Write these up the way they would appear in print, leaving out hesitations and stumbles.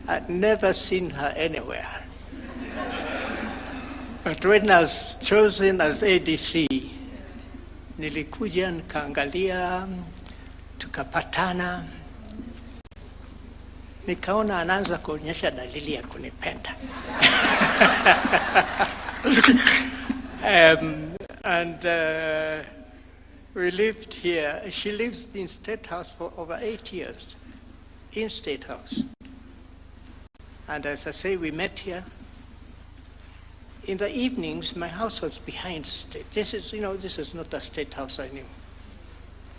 I'd never seen her anywhere. But when I was chosen as ADC, nilikuja nikaangalia, tukapatana, nikaona anaanza kuonyesha dalili ya kunipenda. We lived here. She lived in State House for over 8 years, in State House. And as I say, we met here. In the evenings, my house was behind State. This is not a State House I knew.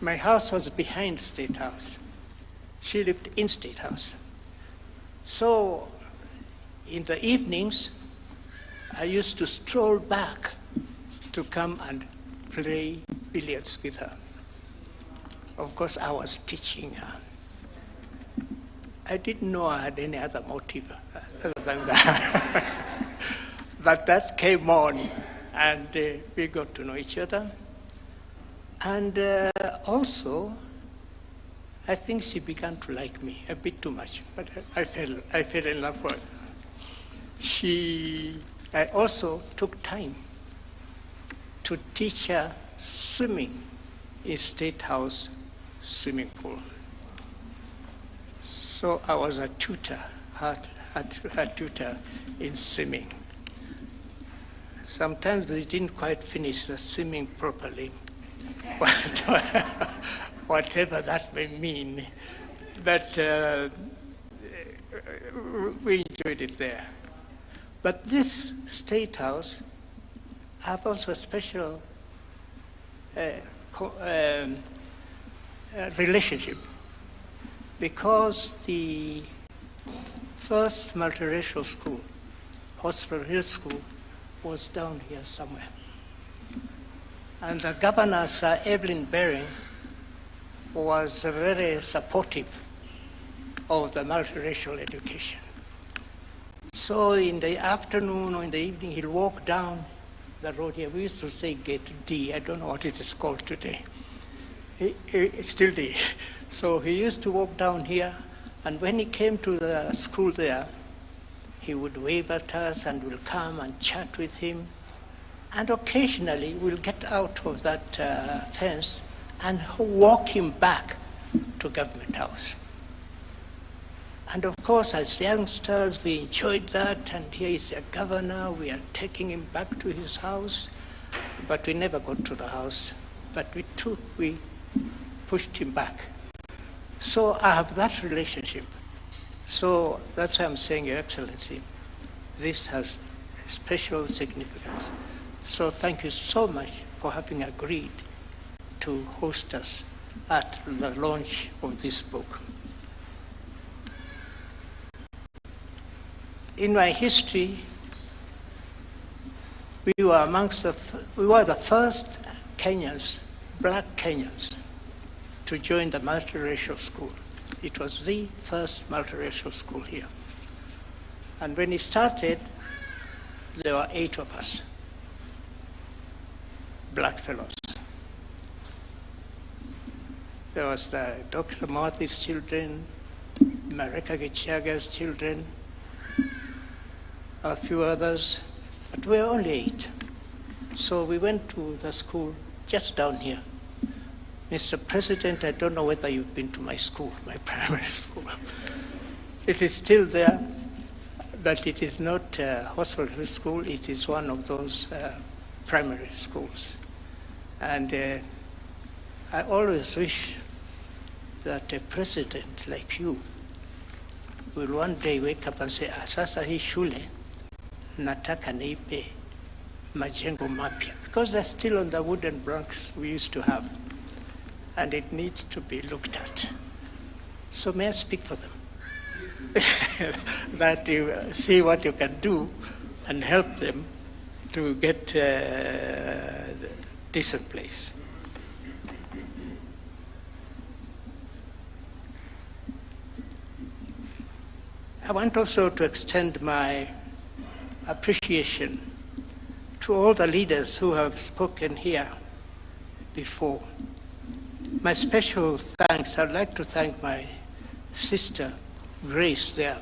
My house was behind State House. She lived in State House. So in the evenings, I used to stroll back to come and play billiards with her. Of course, I was teaching her. I didn't know I had any other motive other than that. But that came on, and we got to know each other. And also, I think she began to like me a bit too much, but I fell in love with her. I also took time to teach her swimming in State House swimming pool. So I was a tutor, her tutor in swimming. Sometimes we didn't quite finish the swimming properly, whatever that may mean. But we enjoyed it there. But this State House, I have also a special relationship, because the first multiracial school, Hospital Hill School, was down here somewhere. And the governor, Sir Evelyn Baring, was very supportive of the multiracial education. So in the afternoon or in the evening, he'll walk down the road here. We used to say Gate D. I don't know what it is called today. It's still D. So he used to walk down here, and when he came to the school there, he would wave at us and we'll come and chat with him. And occasionally we'll get out of that fence and walk him back to Government House. And of course, as youngsters, we enjoyed that, and here is a governor, we are taking him back to his house, but we never got to the house, but we pushed him back. So I have that relationship. So that's why I'm saying, Your Excellency, this has special significance. So thank you so much for having agreed to host us at the launch of this book. In my history, we were the first Kenyans, black Kenyans, to join the multiracial school. It was the first multiracial school here. And when it started, there were 8 of us, black fellows. There was the Dr. Marthy's children, Mareka Gichaga's children, a few others, but we were only 8. So we went to the school just down here. Mr. President, I don't know whether you've been to my school, my primary school. It is still there, but it is not a hospital school. It is one of those primary schools. And I always wish that a president like you will one day wake up and say, sasa hii shule nataka niipe majengo mapya, because they're still on the wooden blocks we used to have, and it needs to be looked at. So may I speak for them? That you see what you can do and help them to get a decent place. I want also to extend my appreciation to all the leaders who have spoken here before. My special thanks, I'd like to thank my sister, Grace, there.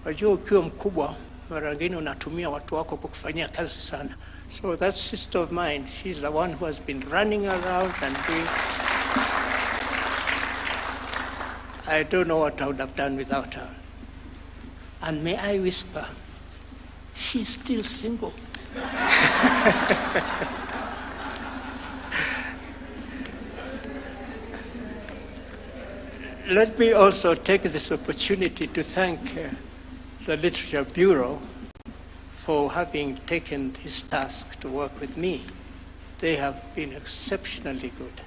Wajua ukiwa mkubwa, mara nyingine unatumia watu wako kukufanyia kazi sana. So that sister of mine, she's the one who has been running around and doing... I don't know what I would have done without her. And may I whisper, she's still single. Let me also take this opportunity to thank the Literature Bureau for having taken this task to work with me. They have been exceptionally good.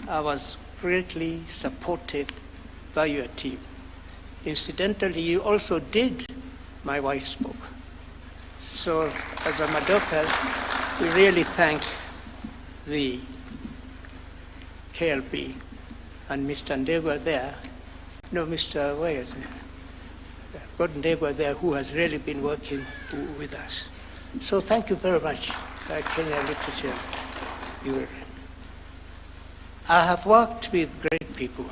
I was greatly supported by your team. Incidentally, you also did my wife's book. So as a Madokas, we really thank the KLB and Mr. Ndegwa there. No, Mr. Where is it? Got Ndegwa there, who has really been working with us. So thank you very much, Kenya Literature Bureau. I have worked with great people,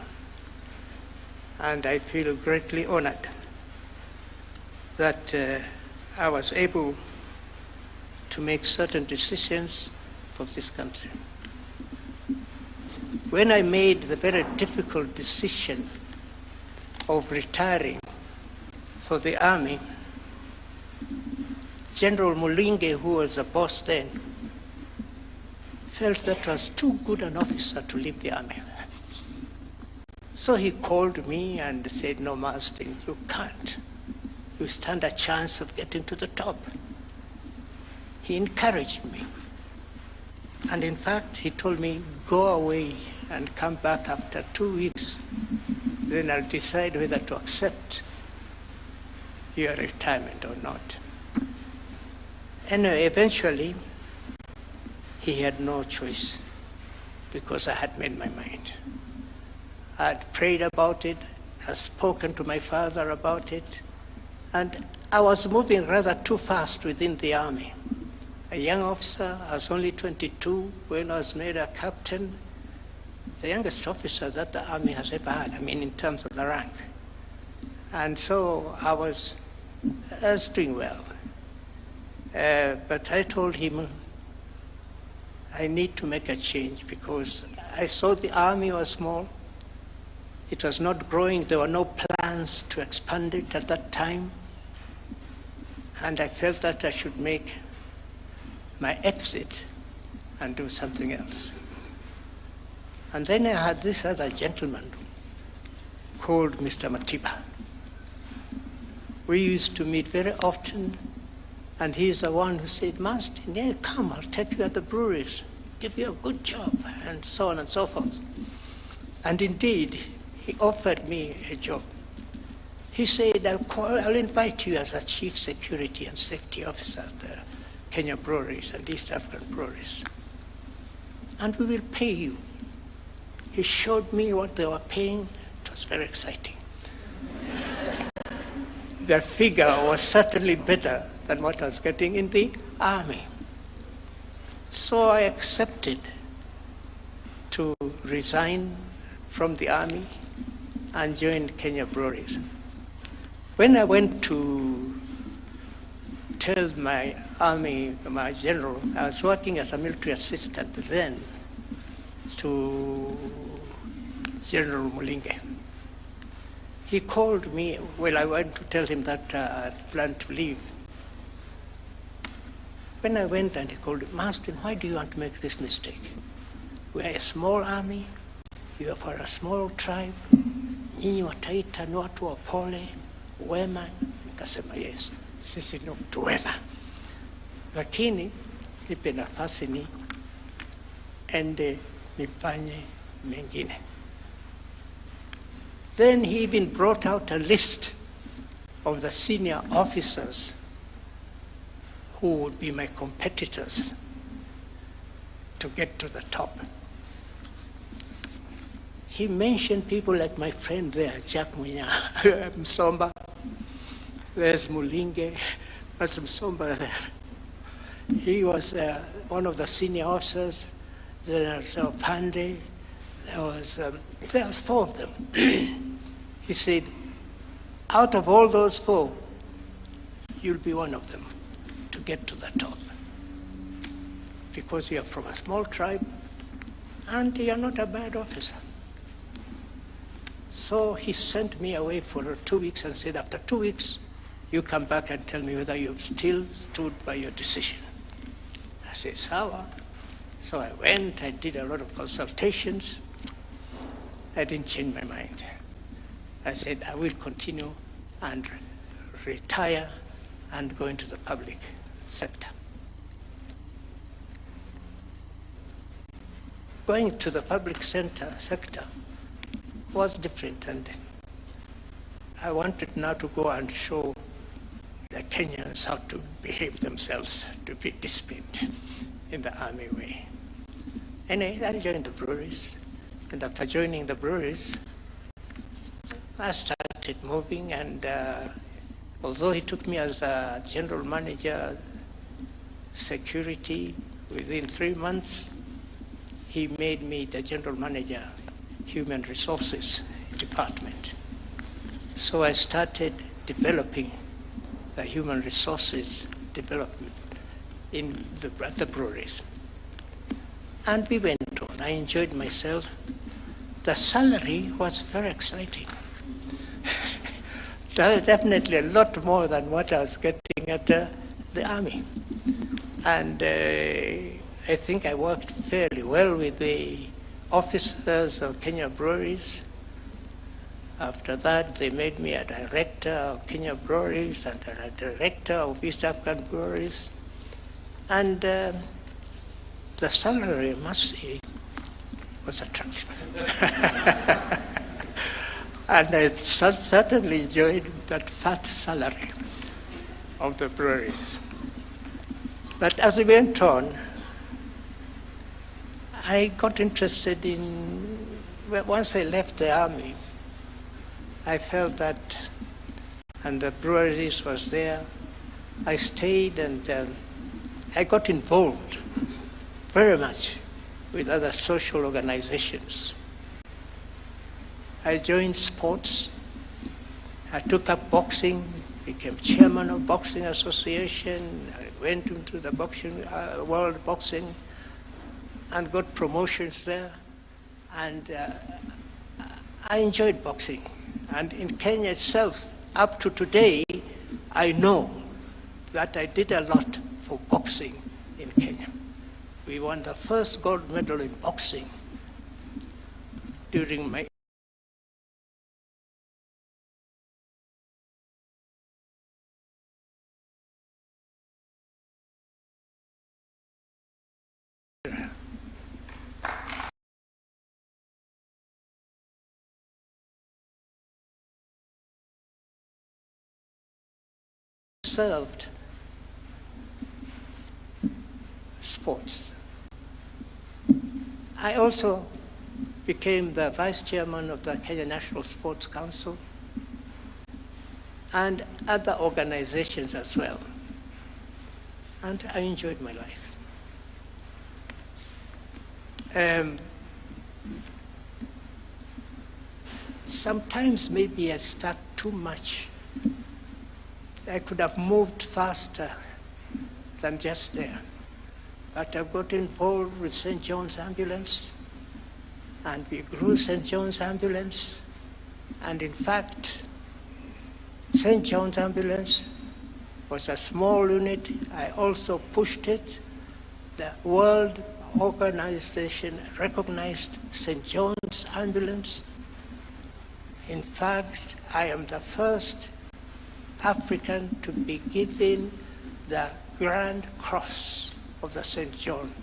and I feel greatly honored that I was able to make certain decisions for this country. When I made the very difficult decision of retiring for the army, General Mulinge, who was the boss then, felt that was too good an officer to leave the army. So he called me and said, no, Marsden, you can't. You stand a chance of getting to the top. He encouraged me. And in fact, he told me, go away and come back after 2 weeks. Then I'll decide whether to accept your retirement or not. Anyway, eventually, he had no choice because I had made my mind. I had prayed about it, I had spoken to my father about it, and I was moving rather too fast within the army. A young officer, I was only 22 when I was made a captain, the youngest officer that the army has ever had, I mean in terms of the rank. And so I was doing well. But I told him I need to make a change because I saw the army was small. It was not growing. There were no plans to expand it at that time. And I felt that I should make my exit and do something else. And then I had this other gentleman called Mr. Matiba. We used to meet very often, and he's the one who said, Marsden, yeah, come, I'll take you at the breweries, give you a good job, and so on and so forth. And indeed, he offered me a job. He said, I'll invite you as a chief security and safety officer at the Kenya breweries and East African breweries. And we will pay you. He showed me what they were paying. It was very exciting. The figure was certainly better than what I was getting in the army. So I accepted to resign from the army and joined Kenya breweries. When I went to tell my army, my general, I was working as a military assistant then to General Mulinge. He called me, well, I went to tell him that I planned to leave. When I went and he called me, Marsden, why do you want to make this mistake? We are a small army, you are for a small tribe, nyinyi wataita ni watu wapole, wema. Nikasema yes, sisi ni watu wema. Lakini nipe nafasi ni ende nifanye mengine. Then he even brought out a list of the senior officers who would be my competitors to get to the top. He mentioned people like my friend there, Jack Munya, Msomba, there's Mulinge, that's Msomba there. He was one of the senior officers. There was Pande, there was 4 of them. He said, out of all those four, you'll be one of them to get to the top. Because you're from a small tribe and you're not a bad officer. So he sent me away for 2 weeks and said, after 2 weeks, you come back and tell me whether you've still stood by your decision. I said, sawa. So I went, I did a lot of consultations. I didn't change my mind. I said, I will continue and retire and go into the public sector. Going to the public sector was different, and I wanted now to go and show the Kenyans how to behave themselves, to be disciplined in the army way. Anyway, I joined the breweries, and after joining the breweries, I started moving, and although he took me as a general manager, security, within 3 months, he made me the general manager, human resources department. So I started developing the human resources development at the breweries. And we went on. I enjoyed myself. The salary was very exciting. Definitely a lot more than what I was getting at the army. And I think I worked fairly well with the officers of Kenya Breweries. After that, they made me a director of Kenya Breweries and a director of East African Breweries. And the salary, I must say, was attractive. And I certainly enjoyed that fat salary of the breweries. But as we went on, I got interested in, once I left the army, I felt that, and the breweries was there, I stayed and I got involved very much with other social organizations. I joined sports. I took up boxing, became chairman of Boxing Association. I went into the boxing, world boxing, and got promotions there. And I enjoyed boxing. And in Kenya itself, up to today, I know that I did a lot for boxing in Kenya. We won the first gold medal in boxing during my served sports. I also became the vice chairman of the Kenya National Sports Council and other organizations as well. And I enjoyed my life. Sometimes maybe I stuck too much. I could have moved faster than just there. But I got involved with St. John's Ambulance, and we grew St. John's Ambulance. And in fact, St. John's Ambulance was a small unit. I also pushed it. The World Organization recognized St. John's Ambulance. In fact, I am the first African to be given the Grand Cross of the St. John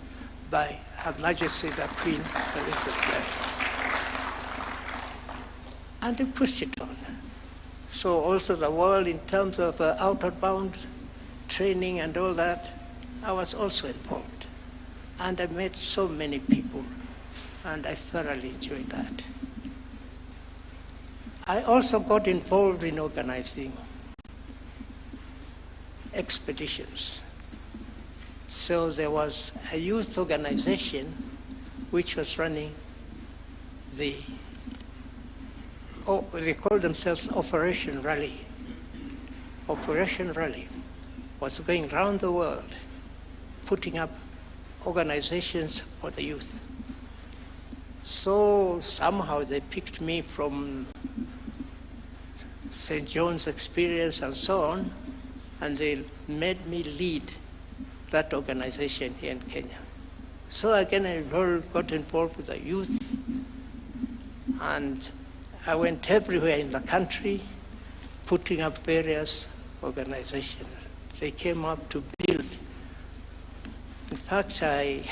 by Her Majesty the Queen Elizabeth. And we pushed it on. So also the world, in terms of outward bound training and all that, I was also involved. And I met so many people, and I thoroughly enjoyed that. I also got involved in organizing expeditions. So there was a youth organization which was running the they called themselves Operation Rally. Operation Rally was going around the world, putting up organizations for the youth. So somehow they picked me from St. John's experience and so on, and they made me lead that organization here in Kenya. So again, I got involved with the youth, and I went everywhere in the country, putting up various organizations. They came up to build. In fact, I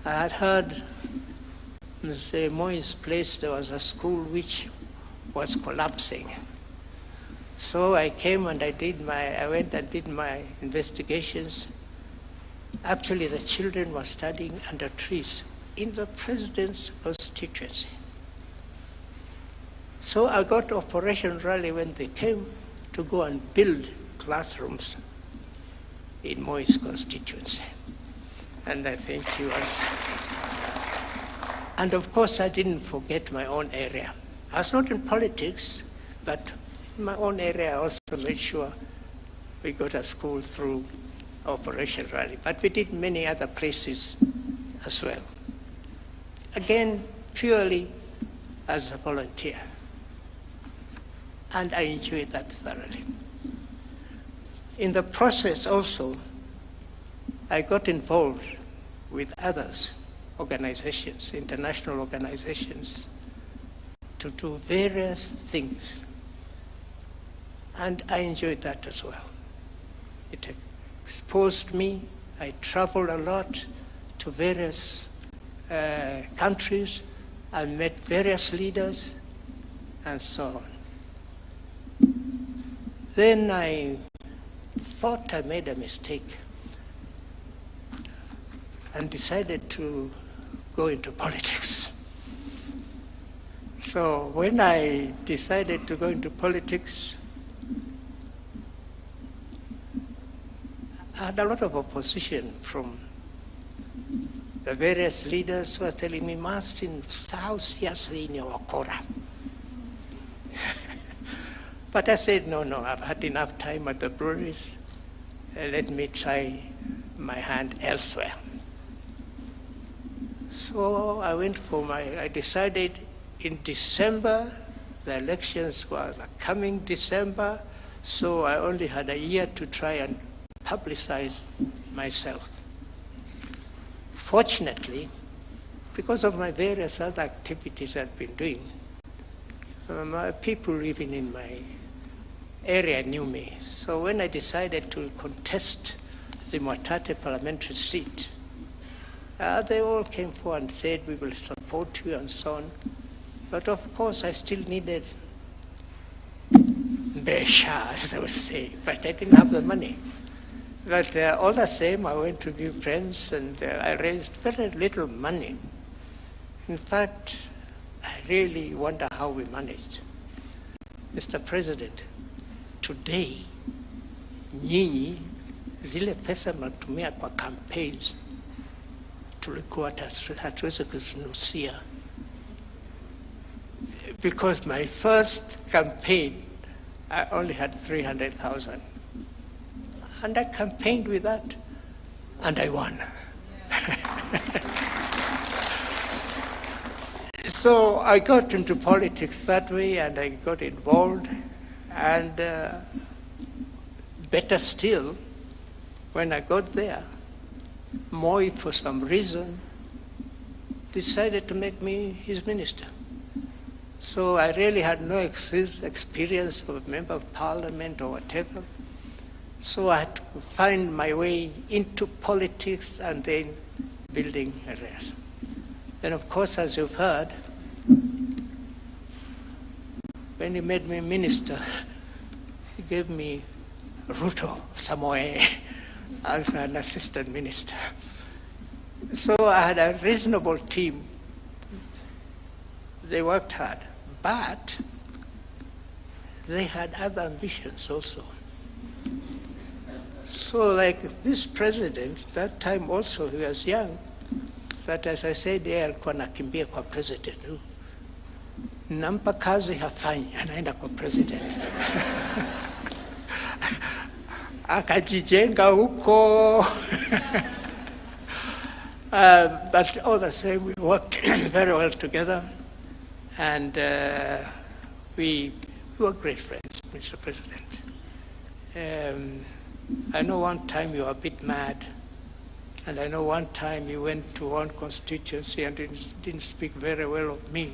had heard in the Moi's place there was a school which was collapsing. So I came and I went and did my investigations. Actually, the children were studying under trees in the president's constituency. So I got Operation Rally when they came to go and build classrooms in Moi's constituency. And I think he was. And of course, I didn't forget my own area. I was not in politics, but in my own area, I also made sure we got a school through Operation Rally. But we did many other places as well. Again, purely as a volunteer. And I enjoyed that thoroughly. In the process also, I got involved with others, organizations, international organizations, to do various things. And I enjoyed that as well. It exposed me. I traveled a lot to various countries. I met various leaders and so on. Then I thought I made a mistake and decided to go into politics. So when I decided to go into politics, I had a lot of opposition from the various leaders who were telling me, Marsden, how siasa ini wakora. But I said, no, I've had enough time at the breweries. Let me try my hand elsewhere. So I decided in December, the elections were coming December, so I only had a year to try and publicize myself. Fortunately, because of my various other activities I'd been doing, people living in my area knew me. So when I decided to contest the Mwatate parliamentary seat, they all came forward and said, we will support you and so on. But of course, I still needed besha, as they would say, but I didn't have the money. But all the same, I went to new friends and I raised very little money. In fact, I really wonder how we managed. Mr. President, today, nyinyi zile pesa mnatumia kwa campaigns tulikuwa hatuwezi kuzinusia. Because my first campaign, I only had 300,000. And I campaigned with that, and I won. So I got into politics that way, and I got involved. And better still, when I got there, Moi, for some reason, decided to make me his minister. So I really had no experience of a member of parliament or whatever. So I had to find my way into politics and then building areas. And of course, as you've heard, when he made me minister, he gave me Ruto Samoe as an assistant minister. So I had a reasonable team. They worked hard, but they had other ambitions also. So like this president, that time also he was young, but as I said, alikuwa nakimbia kwa president. nampa kazi hafanyi, anaenda kwa president. Akajijenga huko. But all the same, we worked very well together, and we were great friends, Mr. President. I know one time you were a bit mad, and I know one time you went to one constituency and didn't speak very well of me.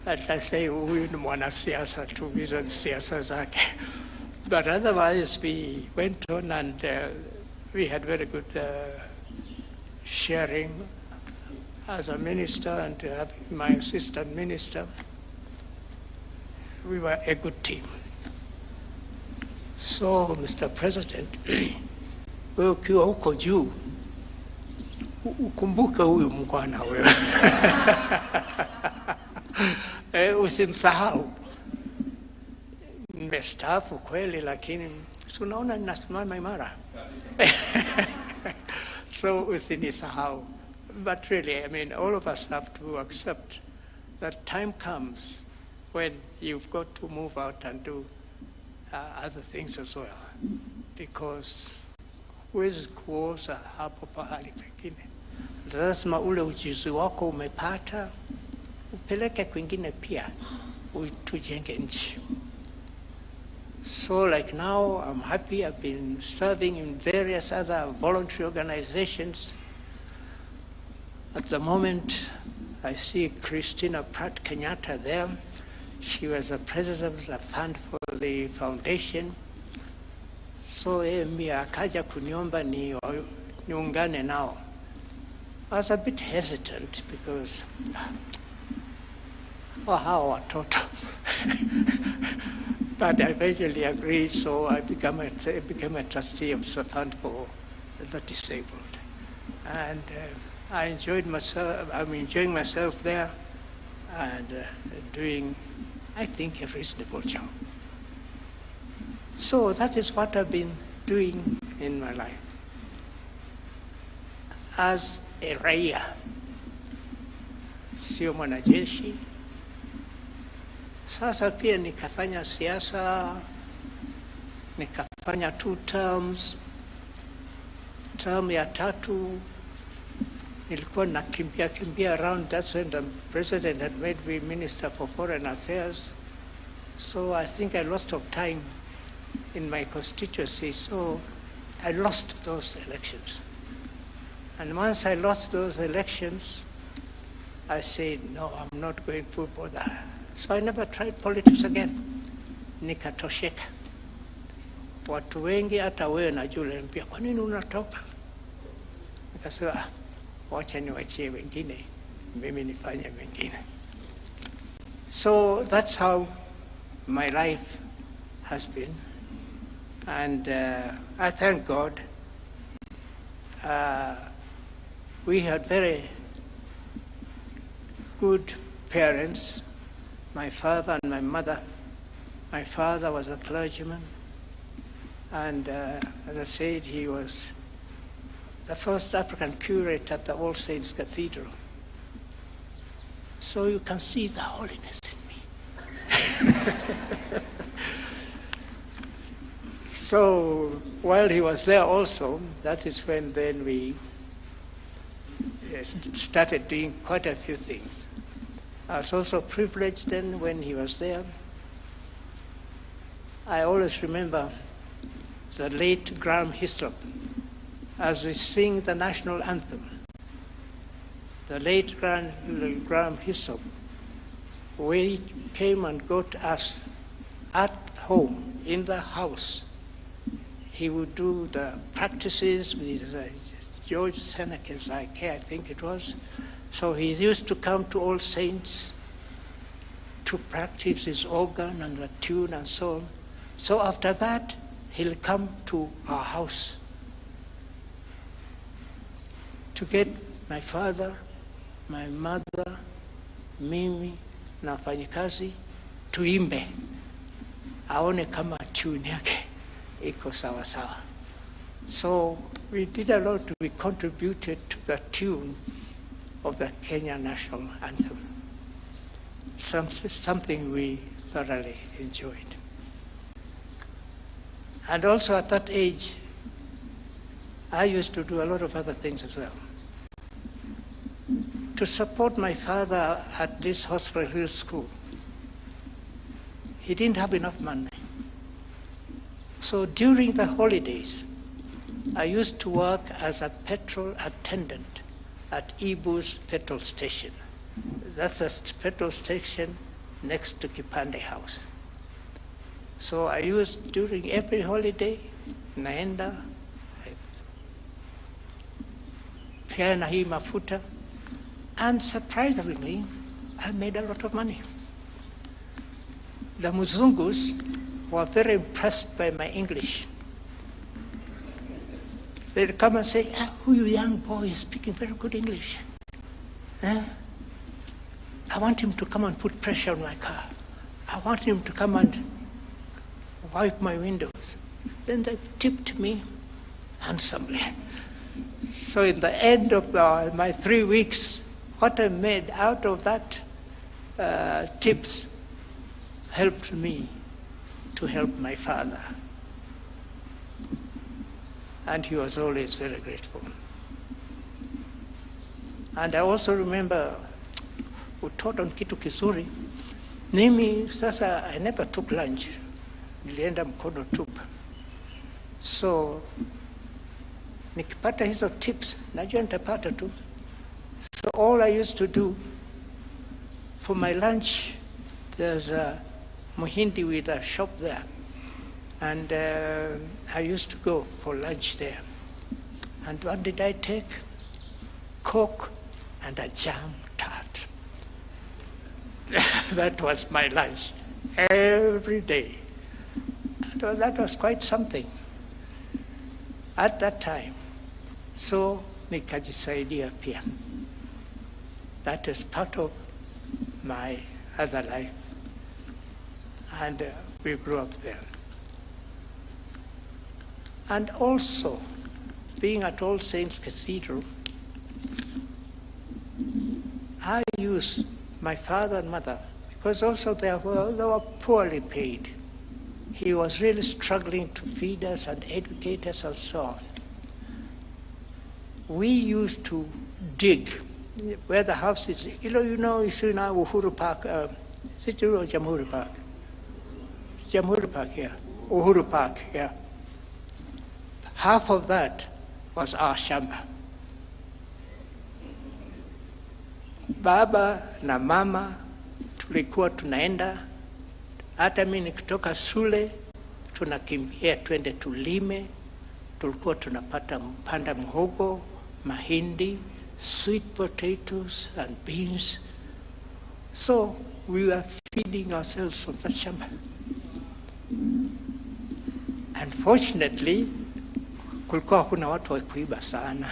And I say, huyu ni mwanasiasa tu, hizo ni siasa zake. But otherwise, we went on, and we had very good sharing as a minister and having my assistant minister. We were a good team. So, Mr. President, wewe ukiwa huko juu, ukumbuke huyu mkwana wewe. Usimsahau. Nimestaafu kweli, lakini tunaona ninasimama imara. So usinisahau. But really, I mean, all of us have to accept that time comes when you've got to move out and do other things as well, because huwezi kuoza hapo pahali pengine. Lazima ule ujuzi wako umepata upeleke kwingine pia, tujenge nchi. So like now, I'm happy. I've been serving in various other voluntary organizations. At the moment, I see Christina Pratt Kenyatta there. She was the president of the fund for the foundation. So mi akaja kuniomba niungane nao. I was a bit hesitant because hawa watoto. But I eventually agreed, so I became a trustee of the fund for the disabled. And I enjoyed myself. I'm enjoying myself there and doing, I think, a reasonable job. So that is what I've been doing in my life. As a raia, sio mwanajeshi. Sasa pia nikafanya siasa, nikafanya 2 terms. Term ya 3, nilikuwa nakimbia around. That's when the president had made me Minister for Foreign Affairs. So I think I lost of time in my constituency, so I lost those elections. And once I lost those elections, I said, no, I'm not going to bother. So I never tried politics again. Nikatosheka. Watu wengi hata wewe najua uliniambia, kwa nini unatoka? Nikasema, wacha niwachie wengine, mimi nifanye mengine. So that's how my life has been. And I thank God. We had very good parents, my father and my mother. My father was a clergyman, and as I said, he was the first African curate at the All Saints Cathedral. So you can see the holiness in me. So while he was there also, that is when then we started doing quite a few things. I was also privileged then when he was there. I always remember the late Graham Hislop as we sing the national anthem. The late Graham Hislop, we came and got us at home, in the house. He would do the practices with George Seneca's I think it was. So he used to come to All Saints to practice his organ and the tune and so on. So after that, he'll come to our house to get my father, my mother, mimi, na wafanyikazi tuimbe, aone kama tune yake iko sawa sawa. So we did a lot. We contributed to the tune of the Kenya national anthem. Something we thoroughly enjoyed. And also at that age, I used to do a lot of other things as well. To support my father at this Hospital Hill School, he didn't have enough money. So during the holidays, I used to work as a petrol attendant at Ibu's petrol station. That's a petrol station next to Kipande House. So I used, during every holiday, naenda, peana hii mafuta, and surprisingly, I made a lot of money. The Muzungus were very impressed by my English. They'd come and say, who you young boy is speaking very good English. I want him to come and put pressure on my car. I want him to come and wipe my windows. Then they tipped me handsomely. So in the end of my 3 weeks, what I made out of that tips helped me to help my father. And he was always very grateful. And I also remember utoto ni kitu kizuri. Mimi sasa, I never took lunch. Nilienda mkono tupu. So nikipata hizo tips, najua nitapata tu. So all I used to do for my lunch, there's a Muhindi with a shop there. And I used to go for lunch there. And what did I take? Coke and a jam tart. That was my lunch every day. That was quite something at that time. So nikajisaidia pia. That is part of my other life. And we grew up there. And also, being at All Saints Cathedral, I used my father and mother, because also they were poorly paid. He was really struggling to feed us and educate us and so on. We used to dig where the house is. You see now Uhuru Park, is it Jamhuri Park? Jamhuri Park, yeah. Uhuru Park, yeah. Half of that was our shamba. Baba na mama tulikuwa tunaenda, hata mimi nikitoka shule tunakimbia twende tulime. Tulikuwa tunapanda mhogo, mahindi, sweet potatoes and beans. So we were feeding ourselves from that shamba. Unfortunately, kulikuwa kuna watu wa kuiba sana.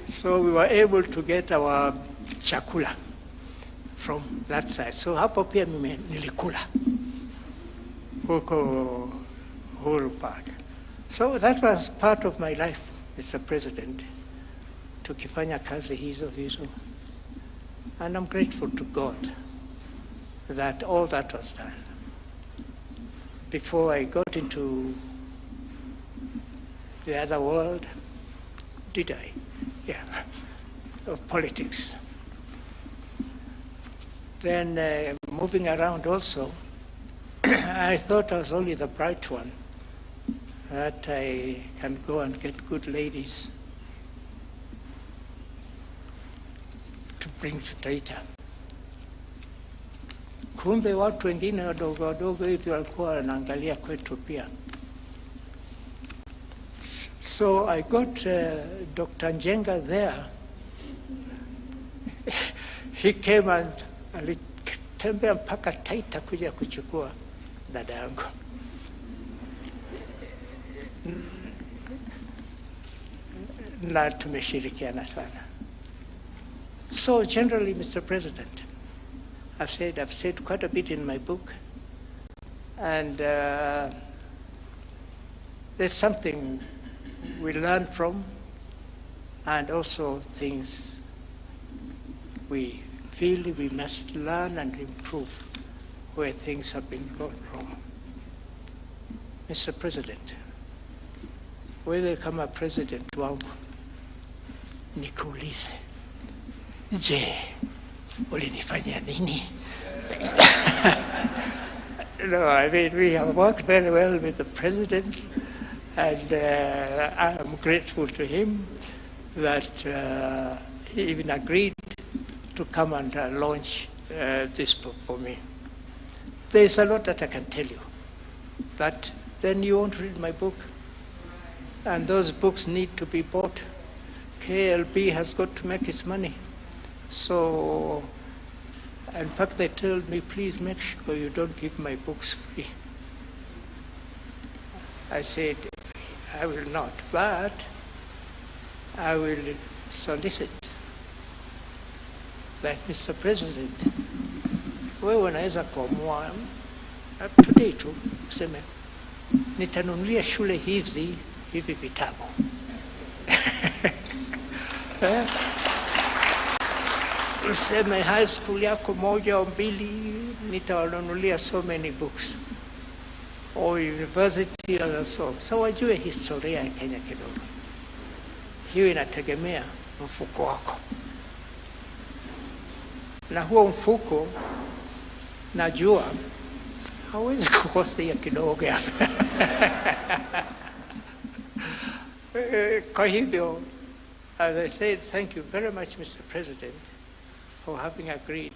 So we were able to get our chakula from that side. So hapo pia mimi nilikula huko Uhuru Park. So that was part of my life, Mr. President, tukifanya kazi hizo. And I'm grateful to God that all that was done. Before I got into the other world, did I? Yeah, of politics. Then moving around also, I thought I was only the bright one, that I can go and get good ladies to bring to Taita. Kumbe watu wengine wadogo hivi walikuwa wanaangalia kwetu pia. So I got Dr. Njenga there. He came and alitembea mpaka Taita kuja kuchukua dada yangu. Na tumeshirikiana sana. So generally, Mr. President, I've said quite a bit in my book, and there's something we learn from, and also things we feel we must learn and improve where things have been gone wrong. Mr. President, wewe kama president wangu nikuulize, je, ulinifanyia nini? No, I mean, we have worked very well with the president, and I am grateful to him that he even agreed to come and launch this book for me. There is a lot that I can tell you, but then you won't read my book. And those books need to be bought. KLB has got to make its money. So, in fact, they told me, please make sure you don't give my books free. I said, I will not, but I will solicit that Mr. President, wewe unaweza kuamua today tu useme nitanunulia shule hivi vitabu. Useme high school yako moja au mbili nitawanunulia so many books, or university and so. So wajue historia ya Kenya kidogo. Hiyo inategemea mfuko wako. Na huo mfuko najua hawezi kukosea kidogo. Kwa hivyo, as I said, thank you very much, Mr. President, for having agreed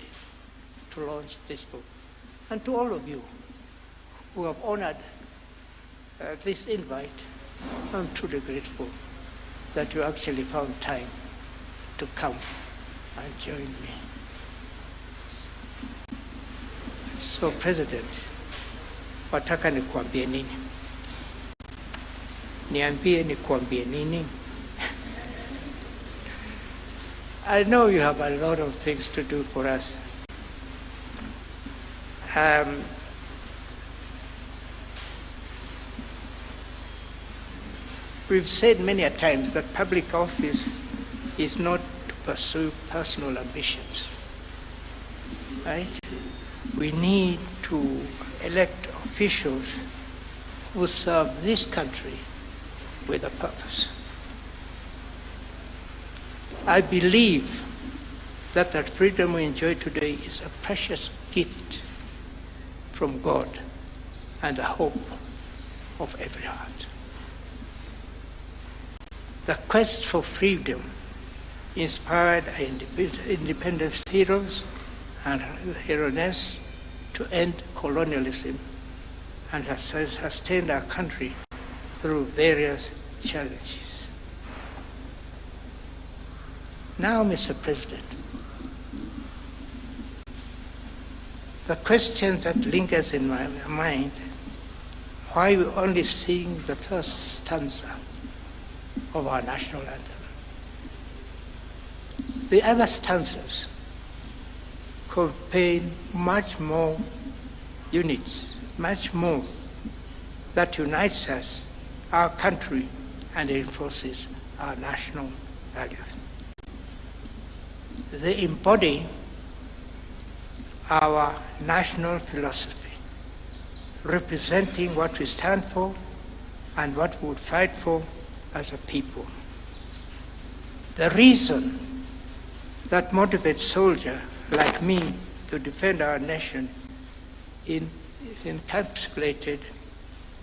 to launch this book. And to all of you who have honored this invite, I'm truly grateful that you actually found time to come and join me. So, President, wataka nikuambie nini? Niambie nikuambie nini? I know you have a lot of things to do for us. We've said many a times that public office is not to pursue personal ambitions, right? We need to elect officials who serve this country with a purpose. I believe that the freedom we enjoy today is a precious gift from God and the hope of every heart. The quest for freedom inspired our independence heroes and heroines to end colonialism and has sustained our country through various challenges. Now, Mr. President, the question that lingers in my mind, why we only sing the first stanza of our national anthem? The other stanzas contain much more units, much more that unites us, our country, and enforces our national values. They embody our national philosophy, representing what we stand for and what we would fight for as a people. The reason that motivates soldiers like me to defend our nation is encapsulated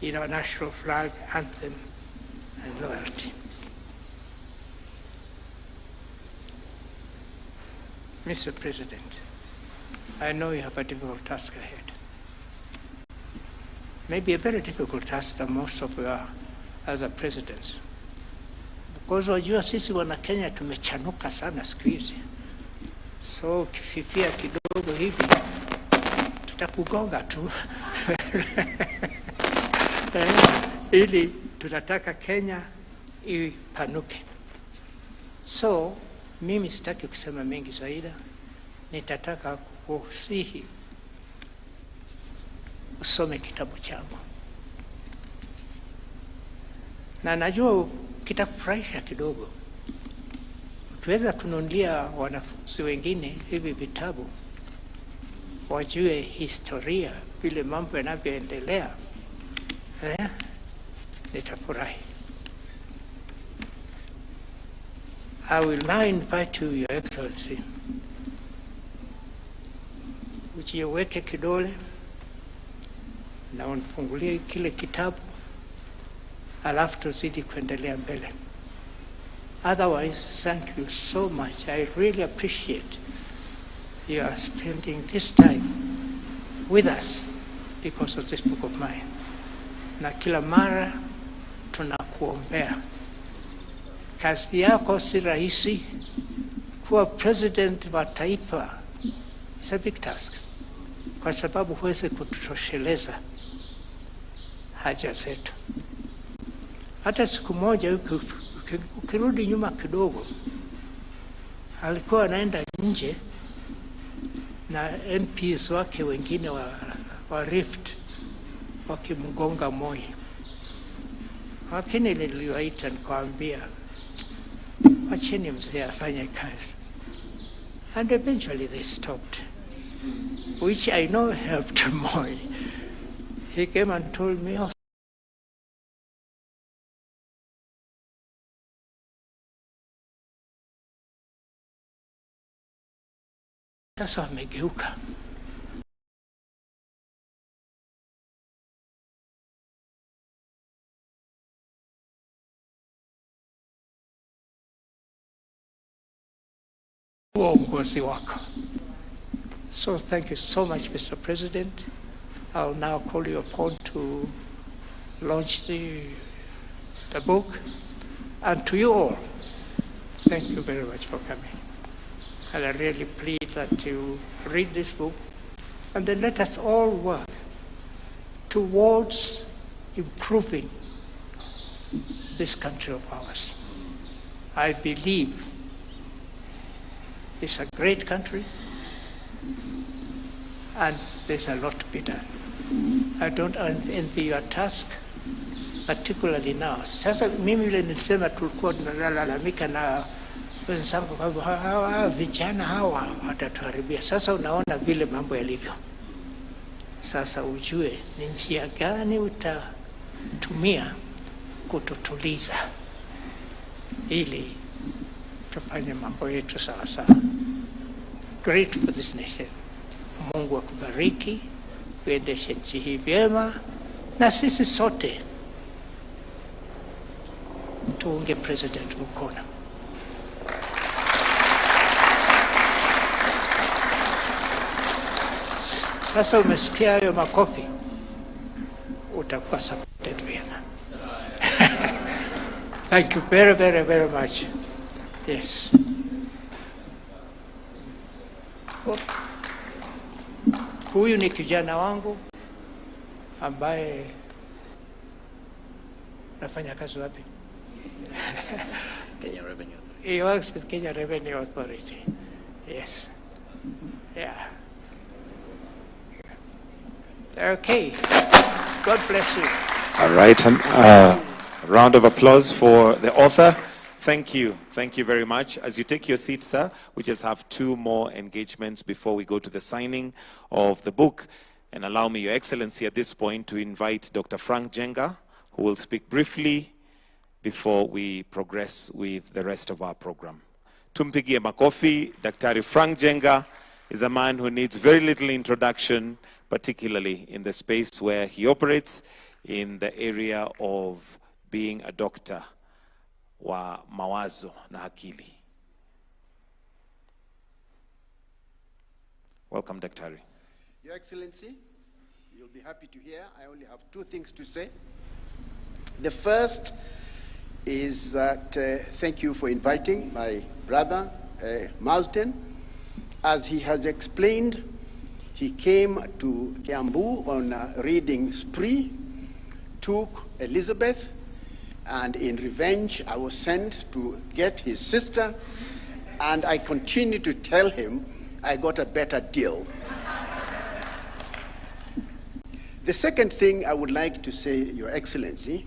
in our national flag, anthem, and loyalty. Mr. President, I know you have a difficult task ahead. Maybe a very difficult task than most of you as a president. Because wajua sisi wana Kenya tumechanuka sana siku hizi. So ukififia kidogo hivi tutakugonga tu. Ili tunataka Kenya ipanuke. So mimi sitaki kusema mengi zaidi. Nitataka kukusihi usome kitabu changu. Na najua kitakufurahisha kidogo. Ukiweza kununulia wanafunzi wengine hivi vitabu, wajue historia, vile mambo yanavyoendelea, nitafurahi. I will now invite you, Your Excellency, ujiweke kidole na unifungulie kile kitabu, alafu tuzidi kuendelea mbele. Otherwise, thank you so much. I really appreciate you are spending this time with us because of this book of mine. Na kila mara tunakuombea. Kazi yako si rahisi. Kuwa president wa taifa is a big task, kwa sababu huwezi kutosheleza haja zetu. Hata siku moja ukirudi nyuma kidogo, alikuwa anaenda nje na MPs wake wengine wa Rift wakimgonga Moi. Lakini niliwaita nikawaambia, wacheni mzee afanye kazi. And eventually they stopped, which I know helped Moi. He came and told me, oh, sasa wamegeuka. Uongozi wako. So thank you so much, Mr. President. I'll now call you upon to launch the book. And to you all, thank you very much for coming. And I really plead that you read this book, and then let us all work towards improving this country of ours. I believe it's a great country, and there's a lot to be done. I don't envy your task, particularly now. Sasa mimi vile nilisema tulikuwa tunalalamika na wenzangu kwamba hawa vijana hawa watatuharibia. Sasa unaona vile mambo yalivyo. Sasa ujue ni njia gani utatumia kututuliza ili tufanye mambo yetu sawa sawa. Great for this nation. Mungu akubariki, uendeshe nchi hii vyema, na sisi sote tuunge President mkono. Sasa umesikia hayo makofi, utakuwa supported vyema. Thank you very, very, very much. Yes. Huyu ni kijana wangu ambaye nafanya kazi wapi? Kenya Revenue Authority. He works with Kenya Revenue Authority. Yes. Yeah. Okay. God bless you. All right. Round of applause for the author. Thank you. Thank you very much. As you take your seat, sir, we just have 2 more engagements before we go to the signing of the book. And allow me, Your Excellency, at this point to invite Dr. Frank Jenga, who will speak briefly before we progress with the rest of our program. Tumpigie makofi. Daktari Frank Jenga is a man who needs very little introduction, particularly in the space where he operates, in the area of being a doctor wa mawazo na akili. Welcome, Daktari. Your Excellency, you'll be happy to hear I only have 2 things to say. The first is that thank you for inviting my brother, Marsden. As he has explained, he came to Kiambu on a reading spree, took Elizabeth, and in revenge, I was sent to get his sister, and I continue to tell him I got a better deal. The second thing I would like to say, Your Excellency,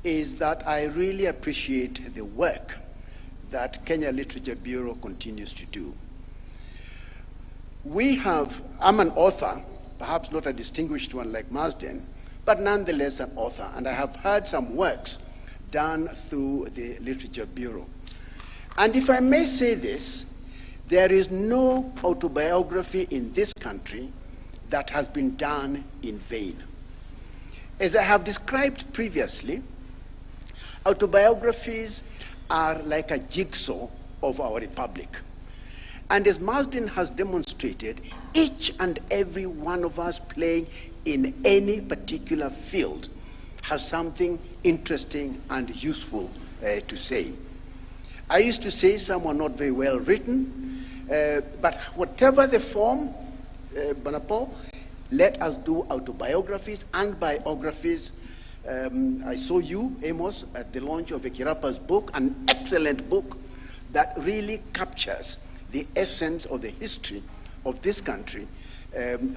is that I really appreciate the work that Kenya Literature Bureau continues to do. I'm an author, perhaps not a distinguished one like Marsden, but nonetheless an author, and I have heard some works done through the Literature Bureau. And if I may say this, there is no autobiography in this country that has been done in vain. As I have described previously, autobiographies are like a jigsaw of our republic. And as Marsden has demonstrated, each and every one of us playing in any particular field has something interesting and useful to say. I used to say some were not very well written, but whatever the form, Paul, let us do autobiographies and biographies. I saw you, Amos, at the launch of Ekirapa's book, an excellent book that really captures the essence of the history of this country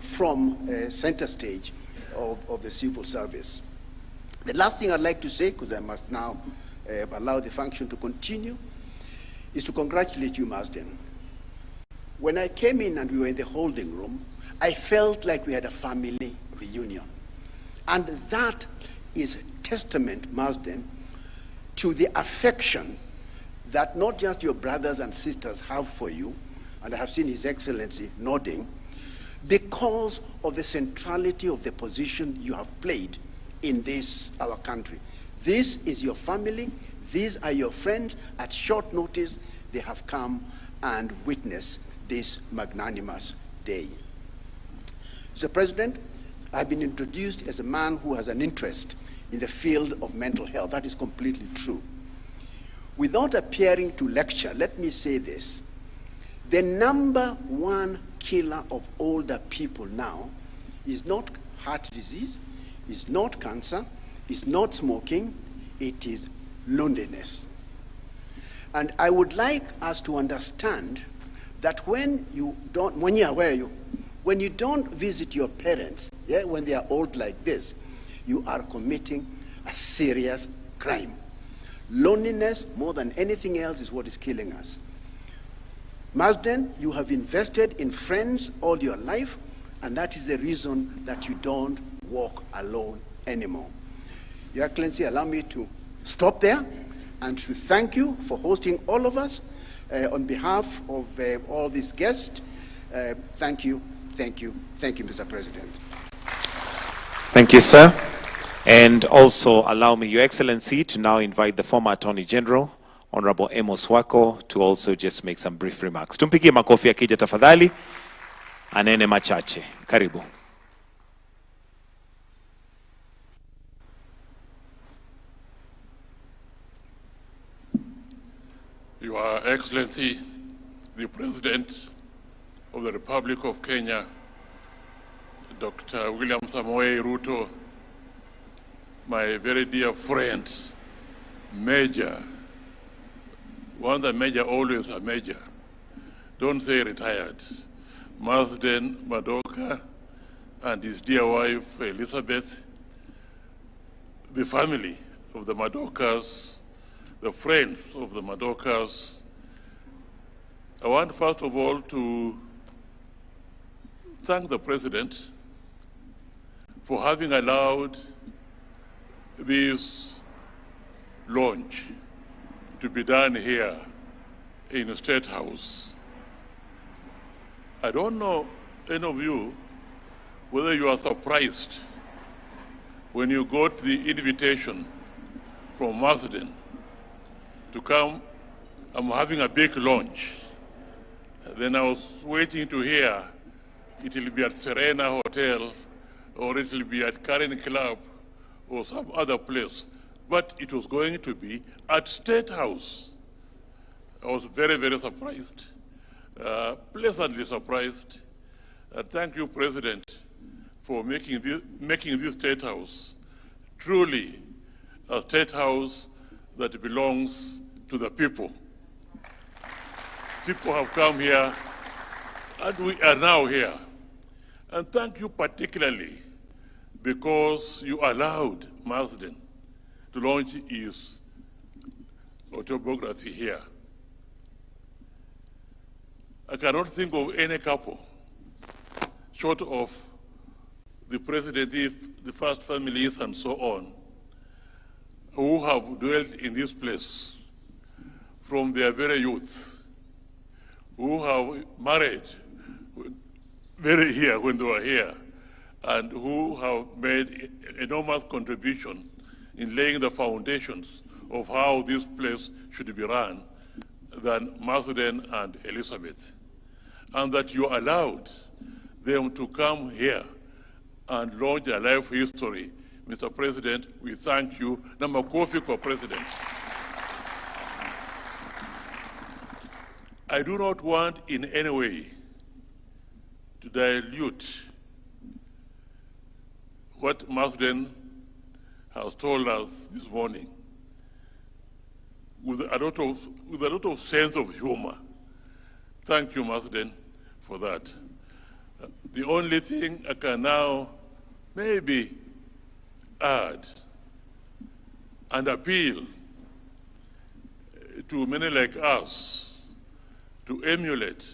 from center stage of the civil service. The last thing I'd like to say, because I must now allow the function to continue, is to congratulate you, Marsden. When I came in and we were in the holding room, I felt like we had a family reunion. And that is testament, Marsden, to the affection that not just your brothers and sisters have for you, and I have seen His Excellency nodding, because of the centrality of the position you have played in this, our country. This is your family, these are your friends. At short notice, they have come and witnessed this magnanimous day. Mr. President, I've been introduced as a man who has an interest in the field of mental health. That is completely true. Without appearing to lecture, let me say this. The number one killer of older people now is not heart disease, is not cancer, is not smoking, it is loneliness. And I would like us to understand that when you don't visit your parents, when they are old like this, you are committing a serious crime. Loneliness, more than anything else, is what is killing us. Marsden, you have invested in friends all your life, and that is the reason that you don't walk alone anymore. Your Excellency, allow me to stop there and to thank you for hosting all of us. On behalf of all these guests, thank you, Mr. President. Thank you, sir. And also allow me, Your Excellency, to now invite the former Attorney General, Honorable Amos Wako, to also just make some brief remarks. Tumpigie makofi akija tafadhali, anene machache. Karibu. Your Excellency, the President of the Republic of Kenya, Dr. William Samoei Ruto, my very dear friend, Major, one the Major, always a Major, don't say retired, Marsden Madoka and his dear wife, Elizabeth, the family of the Madokas, the friends of the Madokas. I want first of all to thank the President for having allowed this launch to be done here in the State House. I don't know, any of you, whether you are surprised when you got the invitation from Marsden to come. I'm having a big launch. Then I was waiting to hear it will be at Serena Hotel or it will be at Karen Club or some other place, but it was going to be at State House. I was very, very surprised, pleasantly surprised. Thank you, President, for making this State House truly a State House that belongs to the people. People have come here, and we are now here. And thank you particularly because you allowed Marsden to launch his autobiography here. I cannot think of any couple, short of the president, the first families, and so on, who have dwelt in this place from their very youth, who have married very here when they were here, and who have made enormous contribution in laying the foundations of how this place should be run than Marsden and Elizabeth. And that you allowed them to come here and launch their life history. Mr. President, we thank you. Namakofi for President. I do not want in any way to dilute what Marsden has told us this morning with a lot of sense of humor. Thank you, Marsden, for that. The only thing I can now maybe add and appeal to many like us to emulate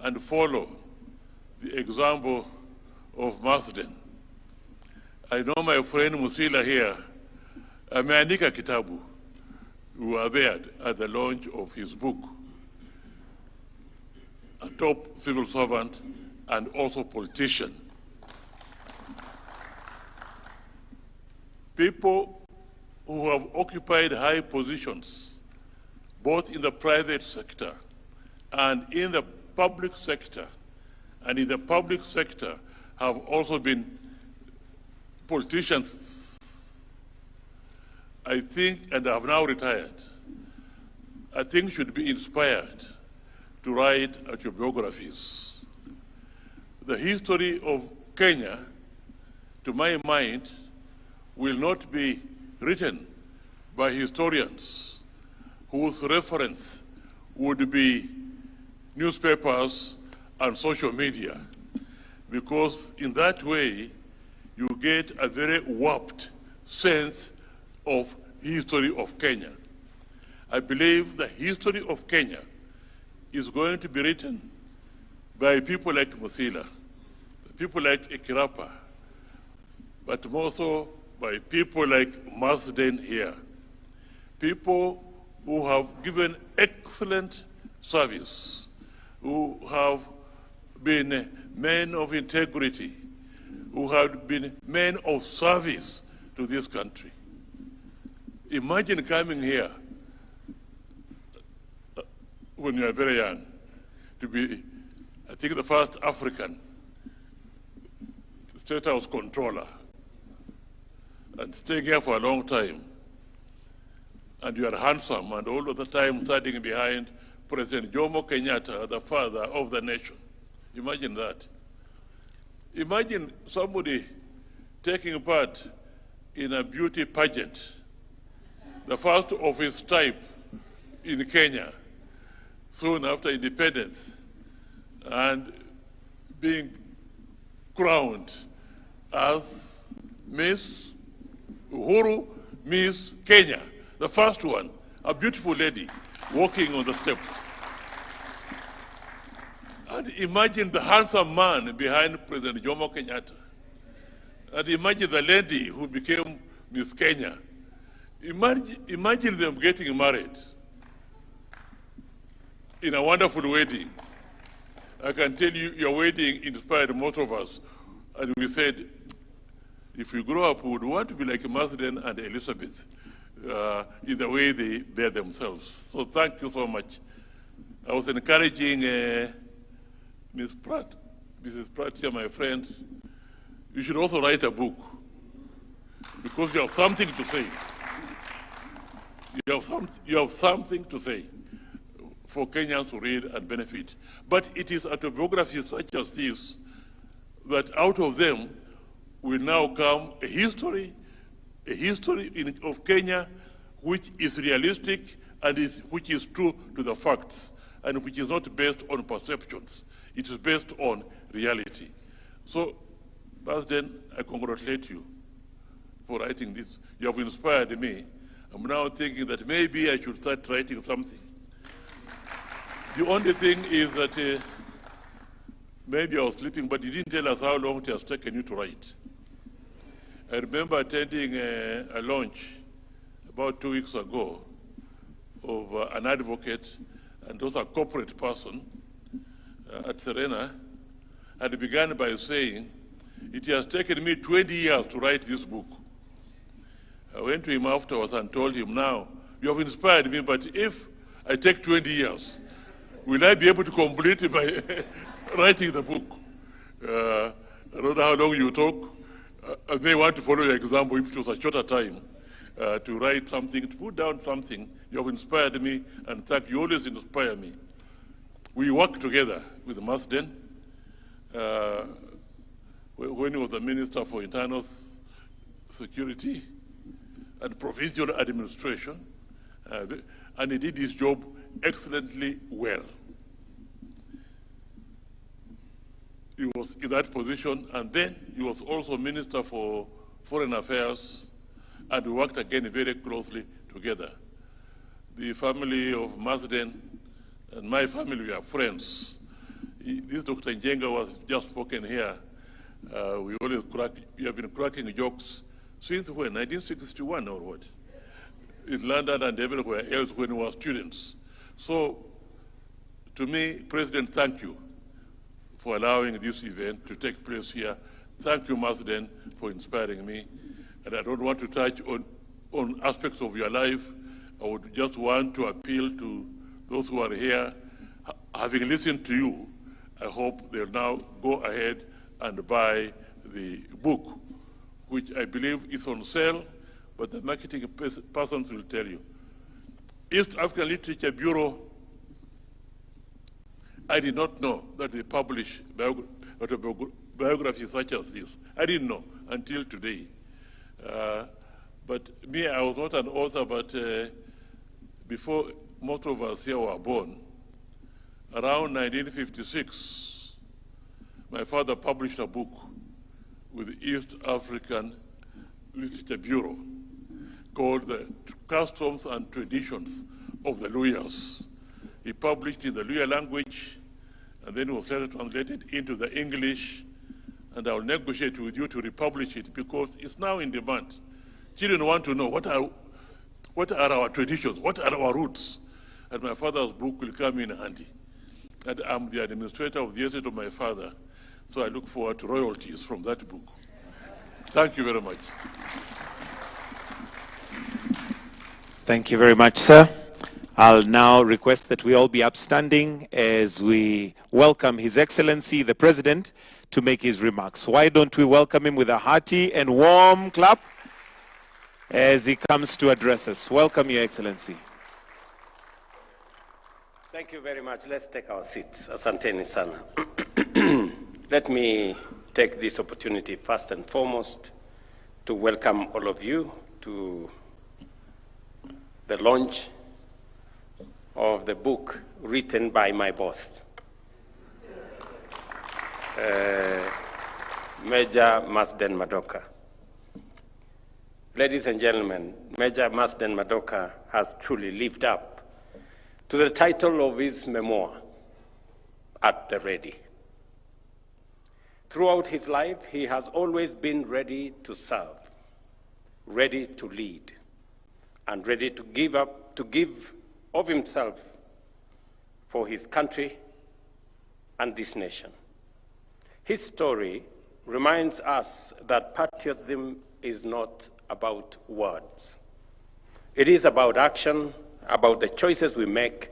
and follow the example of Marsden. I know my friend Musila here, ameandika kitabu, who were there at the launch of his book, a top civil servant and also politician. People who have occupied high positions, both in the private sector and in the public sector, and in the public sector have also been politicians, I think, and have now retired, I think should be inspired to write autobiographies. The history of Kenya, to my mind, will not be written by historians whose reference would be newspapers and social media, because in that way you get a very warped sense of history of Kenya. I believe the history of Kenya is going to be written by people like Musila, people like Ikirapa, but more so by people like Marsden here, people who have given excellent service, who have been men of integrity, who have been men of service to this country. Imagine coming here when you are very young, to be, I think, the first African State House controller, and staying here for a long time, and you are handsome, and all of the time standing behind President Jomo Kenyatta, the father of the nation. Imagine that. Imagine somebody taking part in a beauty pageant, the first of its type in Kenya, soon after independence, and being crowned as Miss Uhuru, Miss Kenya, the first one, a beautiful lady walking on the steps. And imagine the handsome man behind President Jomo Kenyatta. And imagine the lady who became Miss Kenya. Imagine them getting married in a wonderful wedding. I can tell you, your wedding inspired most of us. And we said, if we grow up, we would want to be like Marsden and Elizabeth in the way they bear themselves. So thank you so much. I was encouraging Mrs. Pratt here, my friend, you should also write a book, because you have something to say. You have something to say for Kenyans to read and benefit. But it is autobiographies such as this that out of them will now come a history of Kenya which is realistic and which is true to the facts, and which is not based on perceptions. It is based on reality. So, Marsden, I congratulate you for writing this. You have inspired me. I'm now thinking that maybe I should start writing something. The only thing is that maybe I was sleeping, but you didn't tell us how long it has taken you to write. I remember attending a launch about 2 weeks ago of an advocate and also a corporate person at Serena, and began by saying, "It has taken me 20 years to write this book." I went to him afterwards and told him, "Now, you have inspired me, but if I take 20 years, will I be able to complete my writing the book?" I don't know how long you took. I may want to follow your example if it was a shorter time to write something, to put down something. You have inspired me, and in fact, you always inspire me. We worked together with Marsden when he was the Minister for Internal Security and Provincial Administration, and he did his job excellently well. He was in that position, and then he was also Minister for Foreign Affairs, and we worked again very closely together. The family of Marsden and my family were friends. This Dr. Njenga was just spoken here. We have been cracking jokes since when, 1961 or what? In London and everywhere else when we were students. So, to me, President, thank you for allowing this event to take place here. Thank you, Marsden, for inspiring me. And I don't want to touch on aspects of your life. I would just want to appeal to those who are here. Having listened to you, I hope they'll now go ahead and buy the book, which I believe is on sale, but the marketing persons will tell you. East African Literature Bureau, I did not know that they publish biographies such as this. I didn't know until today. But me, I was not an author, but before most of us here were born, around 1956, my father published a book with the East African Literature Bureau called The Customs and Traditions of the Luyas. He published in the Luya language, and then it was later translated into the English, and I'll negotiate with you to republish it because it's now in demand. Children want to know what are our traditions, what are our roots, and my father's book will come in handy. And I'm the administrator of the estate of my father, so I look forward to royalties from that book. Thank you very much. Thank you very much, sir. I'll now request that we all be upstanding as we welcome His Excellency, the President, to make his remarks. Why don't we welcome him with a hearty and warm clap as he comes to address us. Welcome, Your Excellency. Thank you very much. Let's take our seats. Asanteni sana. Let me take this opportunity first and foremost to welcome all of you to the launch of the book written by my boss, Major Marsden Madoka. Ladies and gentlemen, Major Marsden Madoka has truly lived up to the title of his memoir, At the Ready. Throughout his life, he has always been ready to serve, ready to lead, and ready to give of himself for his country and this nation. His story reminds us that patriotism is not about words. It is about action, about the choices we make,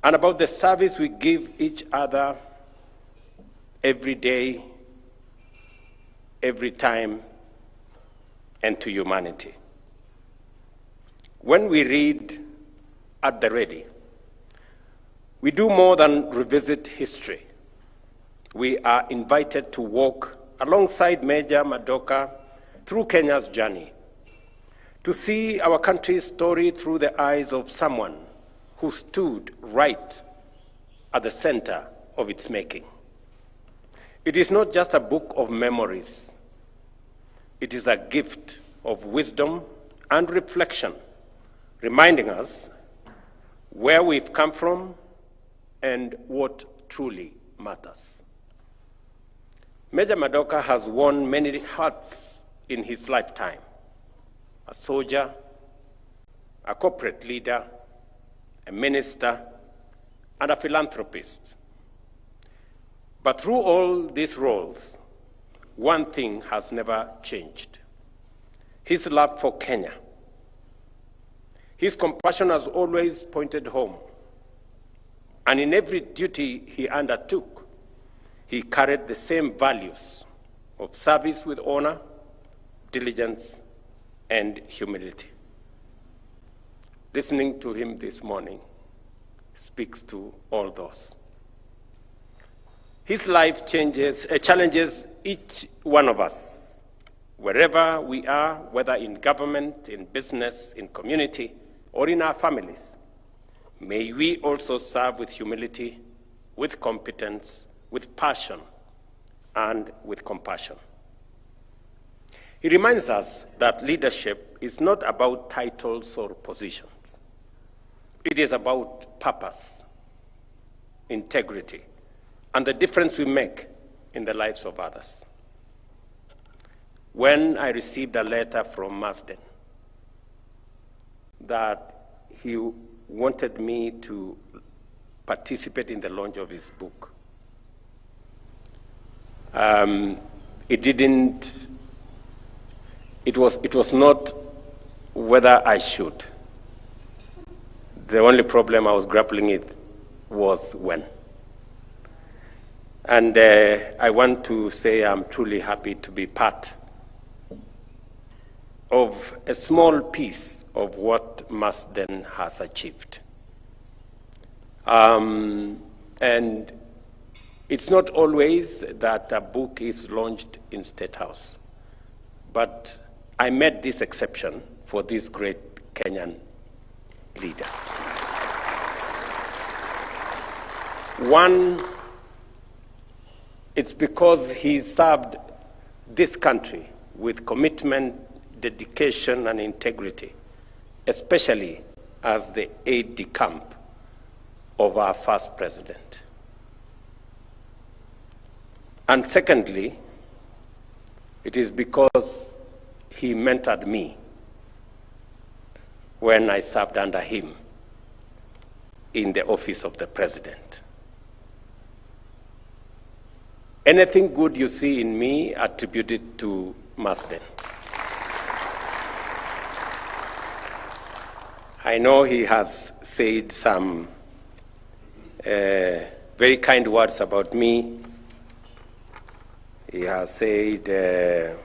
and about the service we give each other every day, every time, and to humanity. When we read At the Ready, we do more than revisit history. We are invited to walk alongside Major Madoka through Kenya's journey, to see our country's story through the eyes of someone who stood right at the center of its making. It is not just a book of memories. It is a gift of wisdom and reflection, reminding us where we've come from and what truly matters. Major Madoka has won many hearts in his lifetime: a soldier, a corporate leader, a minister, and a philanthropist. But through all these roles, one thing has never changed: his love for Kenya. His compassion has always pointed home, and in every duty he undertook, he carried the same values of service with honor, diligence, and humility. Listening to him this morning speaks to all those. His life challenges each one of us, wherever we are, whether in government, in business, in community, or in our families. May we also serve with humility, with competence, with passion, and with compassion. He reminds us that leadership is not about titles or positions. It is about purpose, integrity, and the difference we make in the lives of others. When I received a letter from Marsden that he wanted me to participate in the launch of his book, it was not whether I should. The only problem I was grappling with was when. And I want to say I'm truly happy to be part of a small piece of what Marsden has achieved. And it's not always that a book is launched in State House, but I made this exception for this great Kenyan leader. One, it's because he served this country with commitment, dedication, and integrity, especially as the aide-de-camp of our first president. And secondly, it is because he mentored me when I served under him in the office of the president. Anything good you see in me, attribute it to Marsden. I know he has said some very kind words about me. He has said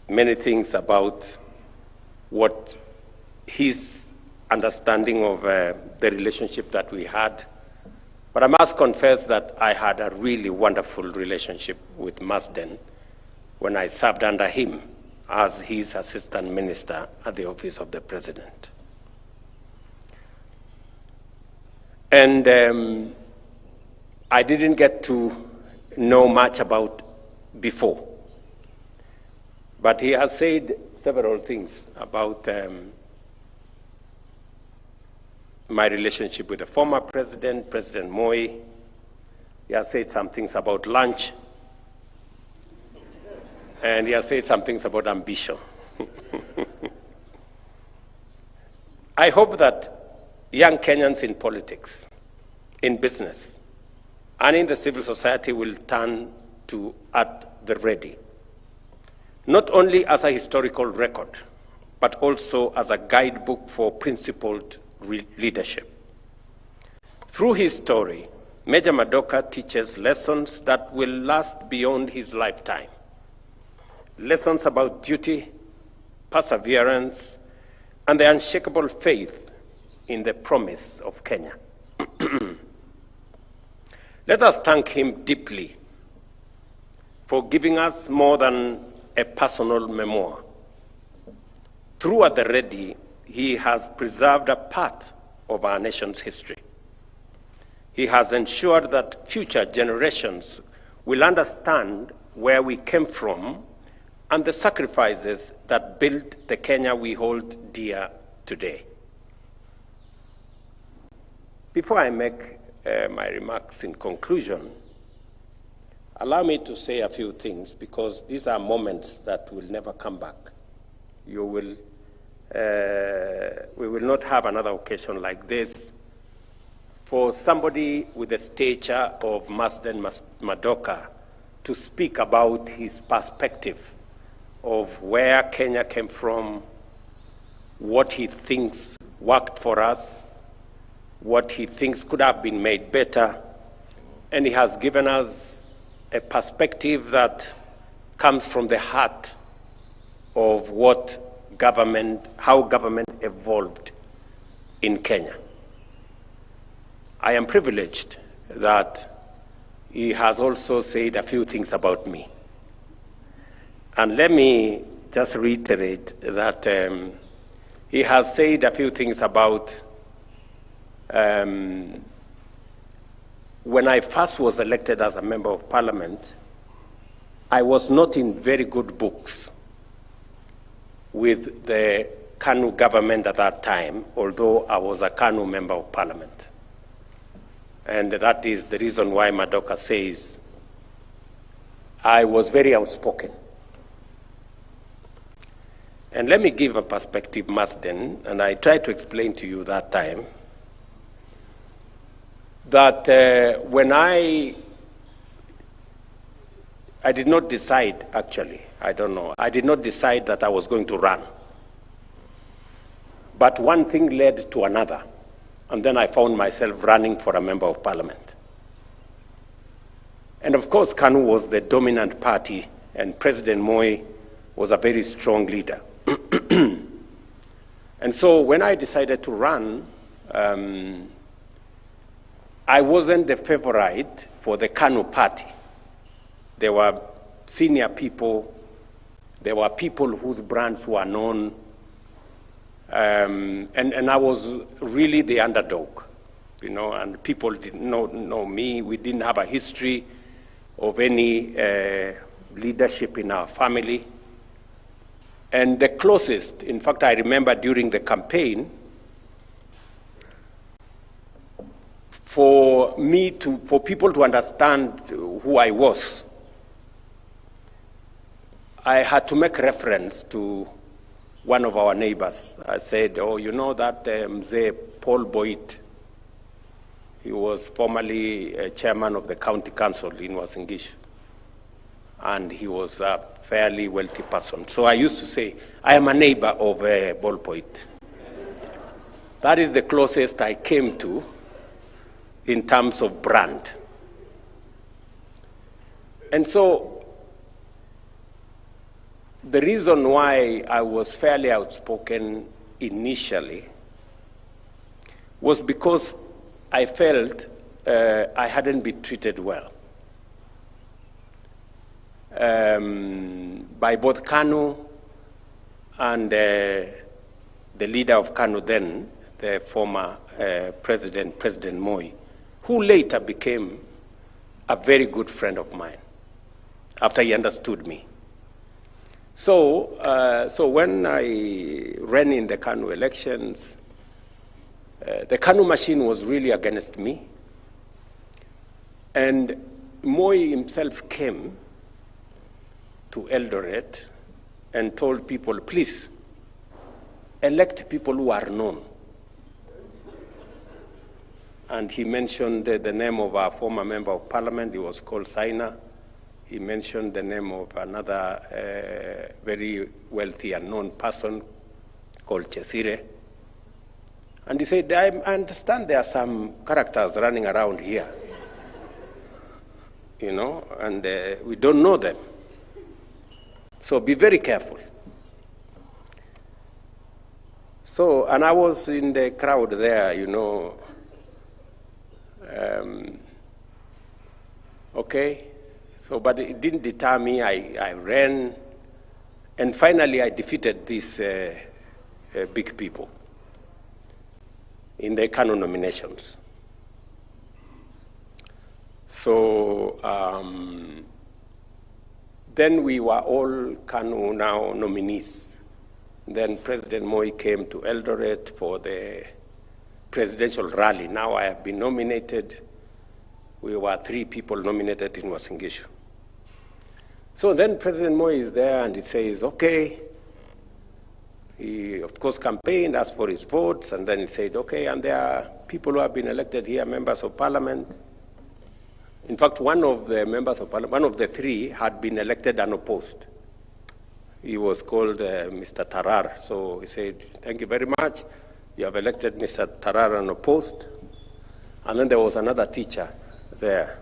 many things about what his understanding of the relationship that we had. But I must confess that I had a really wonderful relationship with Marsden when I served under him as his assistant minister at the office of the president. And I didn't get to know much about before. But he has said several things about my relationship with the former president, President Moi. He has said some things about lunch. And he has said some things about ambition. I hope that young Kenyans in politics, in business, and in the civil society will turn to At the Ready, not only as a historical record, but also as a guidebook for principled leadership. Through his story, Major Madoka teaches lessons that will last beyond his lifetime. Lessons about duty, perseverance, and the unshakable faith in the promise of Kenya. Let us thank him deeply for giving us more than a personal memoir. Through At the Ready, he has preserved a part of our nation's history. He has ensured that future generations will understand where we came from and the sacrifices that built the Kenya we hold dear today. Before I make my remarks in conclusion, allow me to say a few things, because these are moments that will never come back. We will not have another occasion like this. For somebody with the stature of Marsden Madoka to speak about his perspective of where Kenya came from, what he thinks worked for us, what he thinks could have been made better, and he has given us a perspective that comes from the heart of how government evolved in Kenya. I am privileged that he has also said a few things about me. And let me just reiterate that he has said a few things about when I first was elected as a member of parliament, I was not in very good books with the KANU government at that time, although I was a KANU member of parliament. And that is the reason why Madoka says I was very outspoken. And let me give a perspective, Marsden, and I tried to explain to you that time that when I did not decide, actually, I don't know, I did not decide that I was going to run. But one thing led to another, and then I found myself running for a member of parliament. And of course, KANU was the dominant party, and President Moi was a very strong leader. And so when I decided to run, I wasn't the favorite for the KANU party. There were senior people, there were people whose brands were known, and I was really the underdog, you know, and people did not know me. We didn't have a history of any leadership in our family. And the closest, in fact, I remember during the campaign, for people to understand who I was, I had to make reference to one of our neighbors. I said, oh, you know that Mzee Paul Boit, he was formerly chairman of the county council in Uasin Gishu, and he was a fairly wealthy person. So I used to say, I am a neighbor of Paul Boit. That is the closest I came to in terms of brand. And so the reason why I was fairly outspoken initially was because I felt I hadn't been treated well by both KANU and the leader of KANU then, the former President Moi, who later became a very good friend of mine after he understood me. So when I ran in the KANU elections, the KANU machine was really against me. And Moi himself came to Eldoret and told people, please, elect people who are known. And he mentioned the name of our former member of parliament. He was called Saina. He mentioned the name of another very wealthy and known person called Chesire. And he said, I understand there are some characters running around here, you know, and we don't know them. So be very careful. So, and I was in the crowd there, you know, okay. So, but it didn't deter me. I ran, and finally I defeated these big people in the KANU nominations. So then we were all KANU now nominees. Then President Moi came to Eldoret for the presidential rally. Now I have been nominated. We were 3 people nominated in Uasin Gishu. So then President Moi is there and he says, okay. He, of course, campaigned, asked for his votes, and then he said, okay, and there are people who have been elected here, members of parliament. In fact, one of the members of parliament, one of the 3, had been elected unopposed. He was called Mr. Tarar. So he said, thank you very much. You have elected Mr. Tarar unopposed. And then there was another teacher there.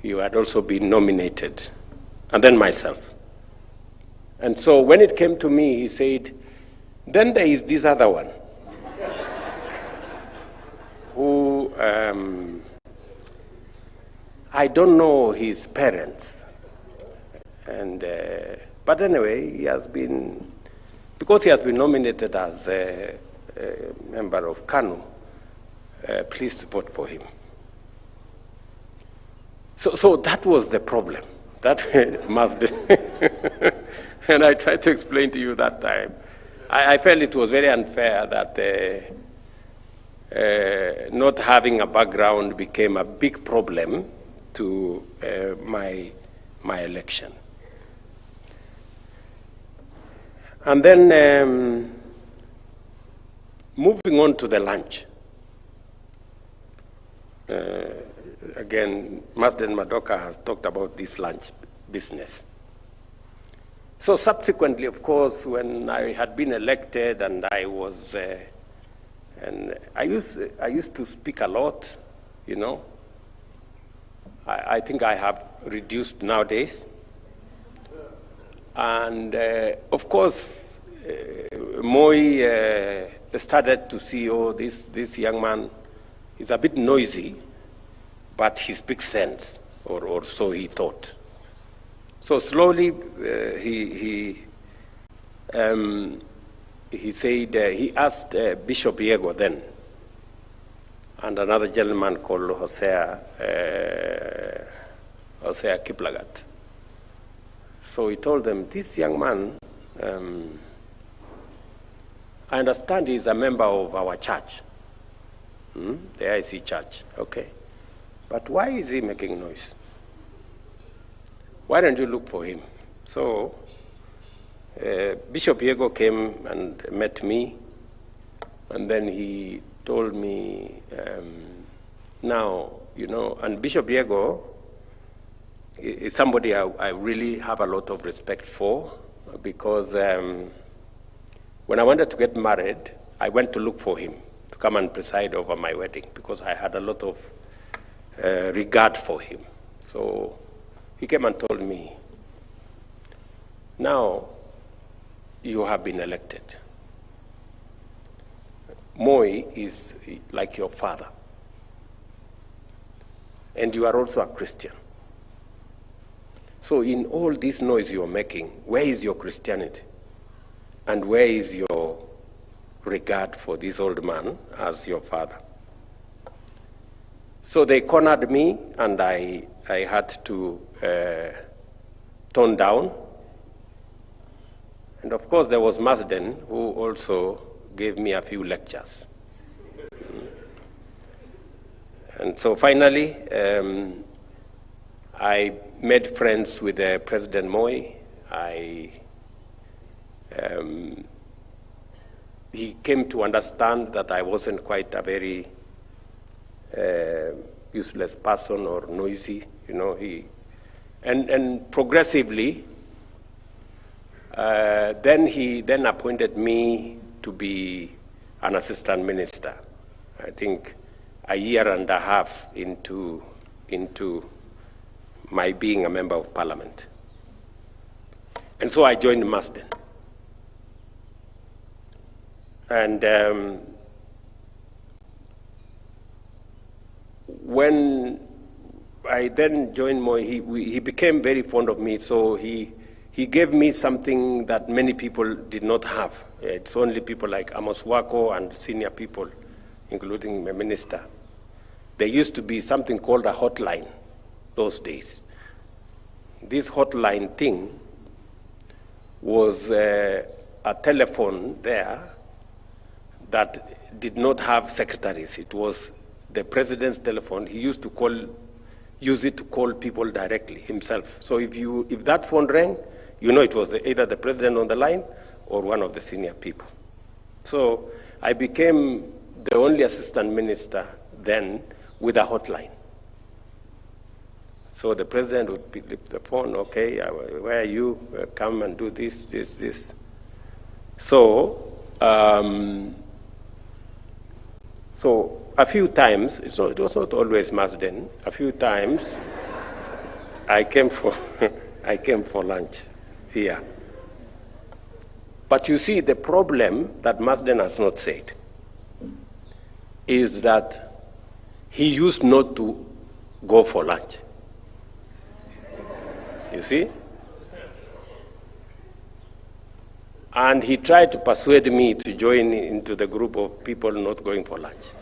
He had also been nominated. And then myself. And so when it came to me, he said, then there is this other one who, I don't know his parents. And, but anyway, he has been, because he has been nominated as a member of KANU, please vote for him. So that was the problem. That Marsden. And I tried to explain to you that time. I felt it was very unfair that not having a background became a big problem to my election. And then moving on to the lunch. Again, Marsden Madoka has talked about this lunch business. So subsequently, of course, when I had been elected and I was, and I used to speak a lot, you know. I think I have reduced nowadays. And of course, Moi started to see, oh, this young man is a bit noisy, but he speaks sense, or so he thought. So slowly, he said, he asked Bishop Yego then, and another gentleman called Hosea Kiplagat. So he told them, this young man, I understand he's a member of our church, the IC church, okay. But why is he making noise? Why don't you look for him? So Bishop Yego came and met me, and then he told me, now, you know, and Bishop Yego is somebody I really have a lot of respect for, because when I wanted to get married, I went to look for him to come and preside over my wedding, because I had a lot of regard for him. So he came and told me, now you have been elected. Moi is like your father. And you are also a Christian. So in all this noise you're making, where is your Christianity? And where is your regard for this old man as your father? So they cornered me, and I had to tone down. And of course, there was Marsden, who also gave me a few lectures. And so finally, I made friends with President Moi. He came to understand that I wasn't quite a very useless person or noisy, you know. And progressively, then he appointed me to be an assistant minister. I think a year and a half into my being a member of parliament. And so I joined Marsden. And when I then joined Moi, he became very fond of me, so he gave me something that many people did not have. It's only people like Amos Wako and senior people, including the minister. There used to be something called a hotline those days. This hotline thing was a telephone there that did not have secretaries. It was the president's telephone. He used to use it to call people directly himself. So if that phone rang, you know it was either the president on the line or one of the senior people. So I became the only assistant minister then with a hotline. So the president would pick up the phone, okay, where are you? Come and do this, this, this. So, so a few times, it was not always Marsden, a few times I came for lunch here. But you see, the problem that Marsden has not said is that he used not to go for lunch. You see? And he tried to persuade me to join into the group of people not going for lunch.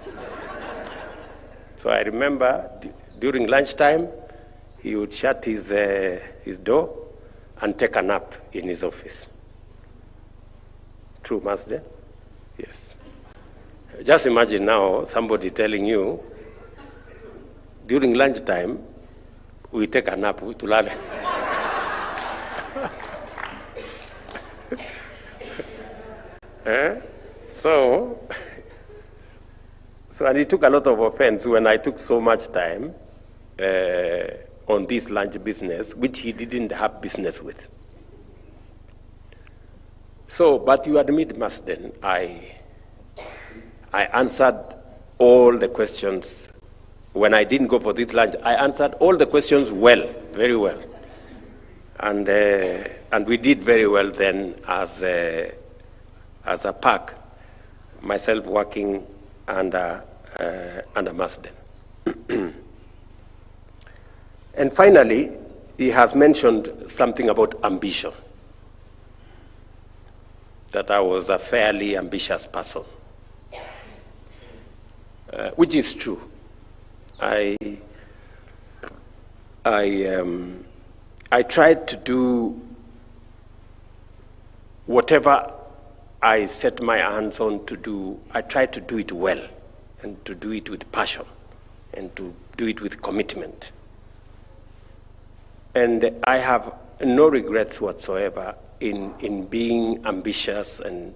So I remember during lunchtime, he would shut his door and take a nap in his office. True, Marsden? Yes. Just imagine now somebody telling you, during lunchtime, we take a nap to learn. So, and it took a lot of offense when I took so much time on this lunch business, which he didn't have business with. So, but you admit, Marsden, I answered all the questions. When I didn't go for this lunch, I answered all the questions well, very well. And we did very well then as a pack, myself working under Marsden. And finally, he has mentioned something about ambition, that I was a fairly ambitious person, which is true. I tried to do whatever I set my hands on to do. I tried to do it well and to do it with passion and to do it with commitment. And I have no regrets whatsoever in being ambitious and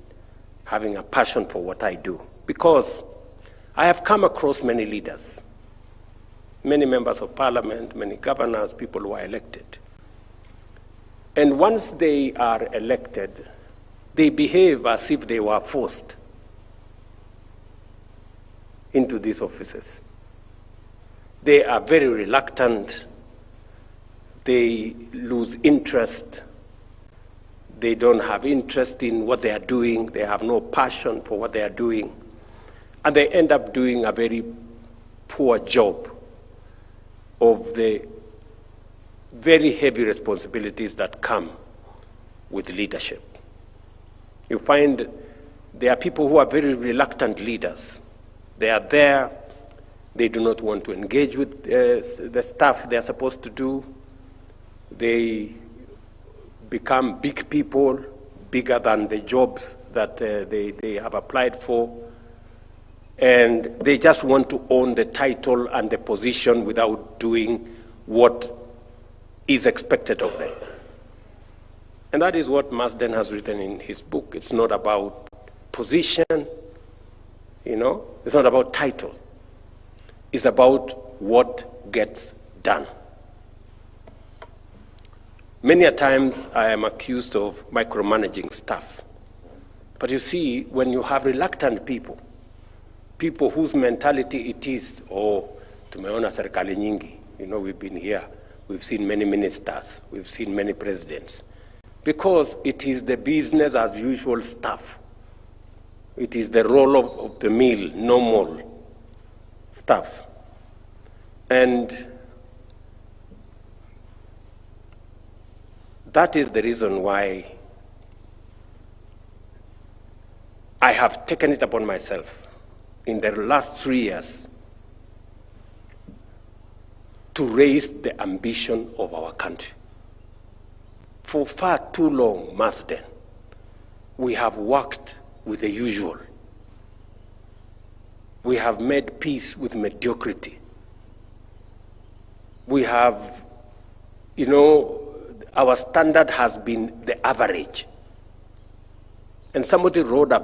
having a passion for what I do, because I have come across many leaders, many members of parliament, many governors, people who are elected. And once they are elected, they behave as if they were forced into these offices. They are very reluctant. They lose interest. They don't have interest in what they are doing. They have no passion for what they are doing. And they end up doing a very poor job of the very heavy responsibilities that come with leadership. You find there are people who are very reluctant leaders. They are there. They do not want to engage with the stuff they are supposed to do. They become big people, bigger than the jobs that they have applied for. And they just want to own the title and the position without doing what is expected of them. And that is what Marsden has written in his book. It's not about position, you know, it's not about title. It's about what gets done. Many a times I am accused of micromanaging stuff. But you see, when you have reluctant people, people whose mentality it is, oh, tumeona serikali nyingi, you know, we've been here, we've seen many ministers, we've seen many presidents, because it is the business as usual stuff. It is the roll of the mill, normal stuff. And that is the reason why I have taken it upon myself in the last 3 years to raise the ambition of our country. For far too long, Marsden, we have worked with the usual. We have made peace with mediocrity. We have, our standard has been the average. And somebody wrote a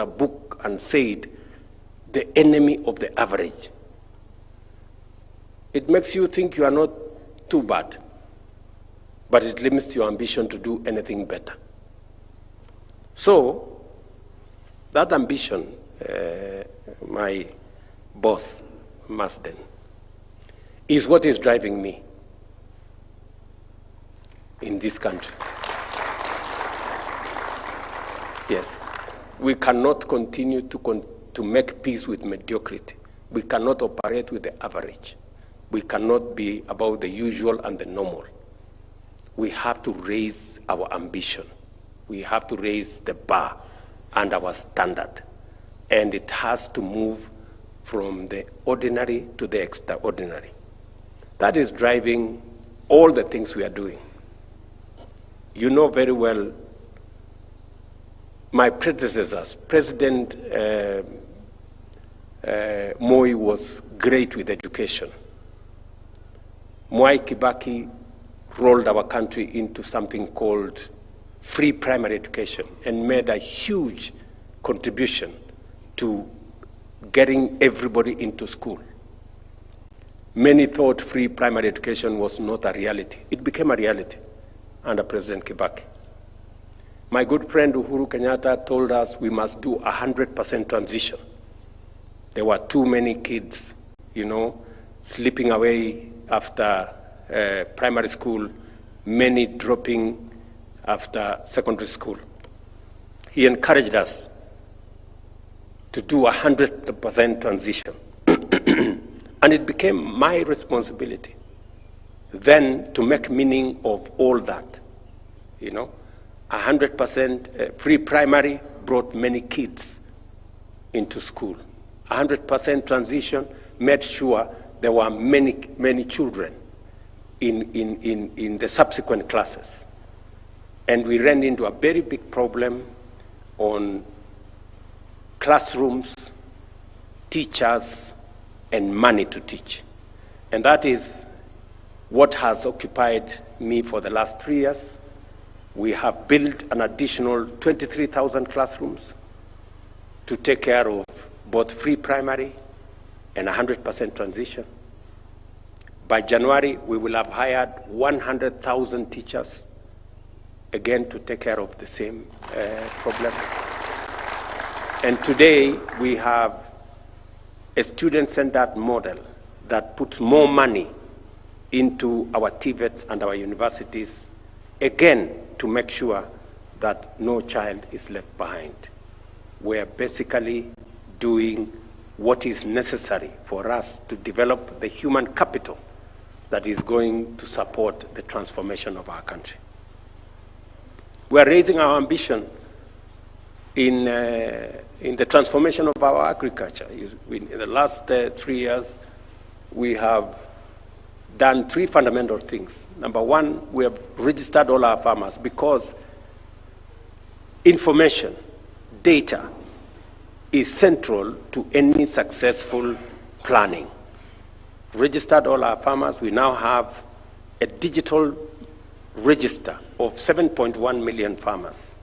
book and said, the enemy of the average. It makes you think you are not too bad, but it limits your ambition to do anything better. So, that ambition, my boss, Marsden, is what is driving me in this country. Yes, we cannot continue to make peace with mediocrity. We cannot operate with the average. We cannot be about the usual and the normal. We have to raise our ambition. We have to raise the bar and our standard. And it has to move from the ordinary to the extraordinary. That is driving all the things we are doing. You know very well, my predecessors, President Moi was great with education. Mwai Kibaki rolled our country into something called free primary education and made a huge contribution to getting everybody into school. Many thought free primary education was not a reality. It became a reality under President Kibaki. My good friend Uhuru Kenyatta told us we must do 100% transition. There were too many kids, slipping away after primary school, many dropping after secondary school. He encouraged us to do 100% transition. And it became my responsibility then to make meaning of all that. 100% free primary brought many kids into school. 100% transition made sure there were many children in the subsequent classes. And we ran into a very big problem on classrooms, teachers, and money to teach. And that is what has occupied me for the last 3 years. We have built an additional 23,000 classrooms to take care of both free primary and 100% transition. By January, we will have hired 100,000 teachers, again, to take care of the same problem. And today, we have a student-centered model that puts more money into our TVETs and our universities, again, to make sure that no child is left behind. We're basically doing what is necessary for us to develop the human capital that is going to support the transformation of our country. We're raising our ambition in the transformation of our agriculture. In the last 3 years, we have done 3 fundamental things. Number one, we have registered all our farmers because information, data, is central to any successful planning. Registered all our farmers. We now have a digital register of 7.1 million farmers.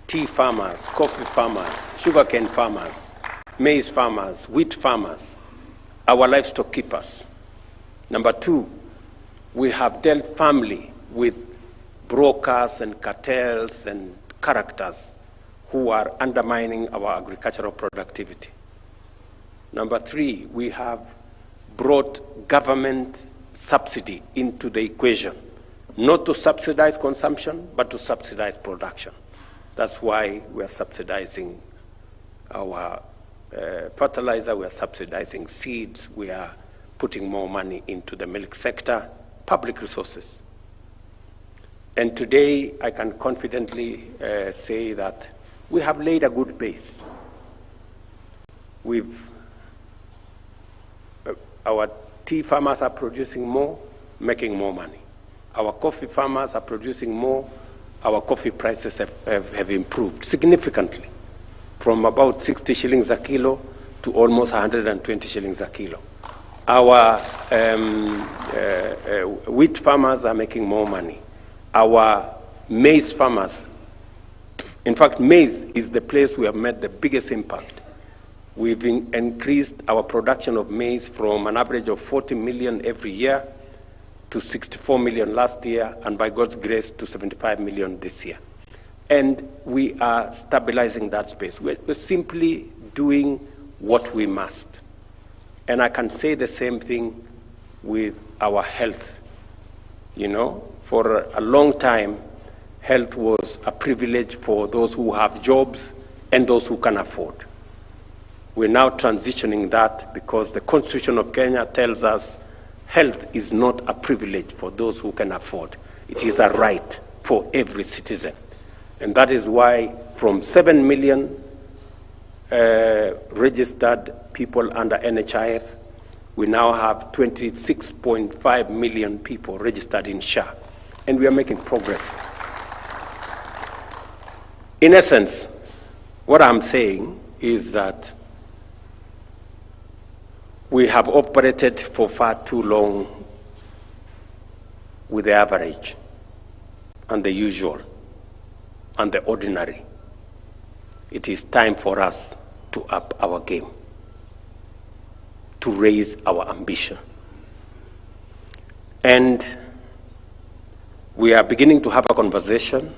Tea farmers, coffee farmers, sugarcane farmers, maize farmers, wheat farmers, our livestock keepers. Number two, we have dealt firmly with brokers and cartels and characters who are undermining our agricultural productivity. Number three, we have brought government subsidy into the equation, not to subsidize consumption, but to subsidize production. That's why we are subsidizing our fertilizer, we are subsidizing seeds, we are putting more money into the milk sector, public resources. And today, I can confidently say that we have laid a good base. Our tea farmers are producing more, making more money. Our coffee farmers are producing more. Our coffee prices have improved significantly, from about 60 shillings a kilo to almost 120 shillings a kilo. Our wheat farmers are making more money. Our maize farmers, in fact, maize is the place we have made the biggest impact. We've increased our production of maize from an average of 40 million every year to 64 million last year, and by God's grace to 75 million this year. And we are stabilizing that space. We're simply doing what we must. And I can say the same thing with our health. You know, for a long time, health was a privilege for those who have jobs and those who can afford. We're now transitioning that because the Constitution of Kenya tells us health is not a privilege for those who can afford. It is a right for every citizen. And that is why from 7 million registered people under NHIF, we now have 26.5 million people registered in SHA. And we are making progress. In essence, what I'm saying is that we have operated for far too long with the average and the usual and the ordinary. It is time for us to up our game, to raise our ambition. And we are beginning to have a conversation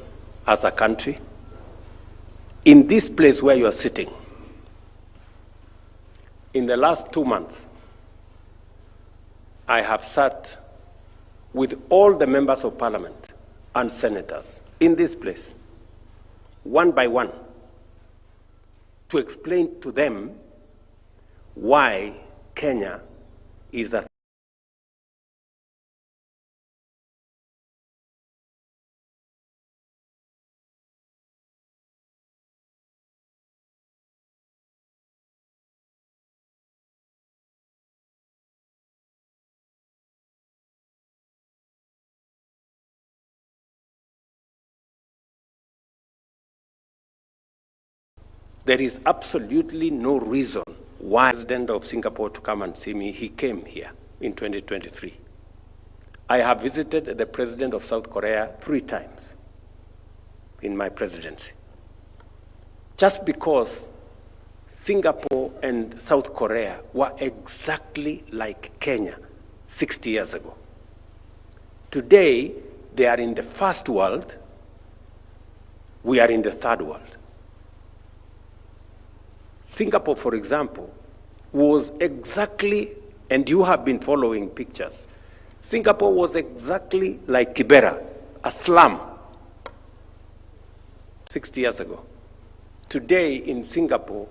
as a country. In this place where you are sitting, in the last 2 months, I have sat with all the members of parliament and senators in this place, one by one, to explain to them why Kenya is a There is absolutely no reason why the president of Singapore to come and see me. He came here in 2023. I have visited the president of South Korea 3 times in my presidency. Just because Singapore and South Korea were exactly like Kenya 60 years ago. Today, they are in the first world. We are in the third world. Singapore, for example, was exactly, and you have been following pictures, Singapore was exactly like Kibera, a slum, 60 years ago. Today in Singapore,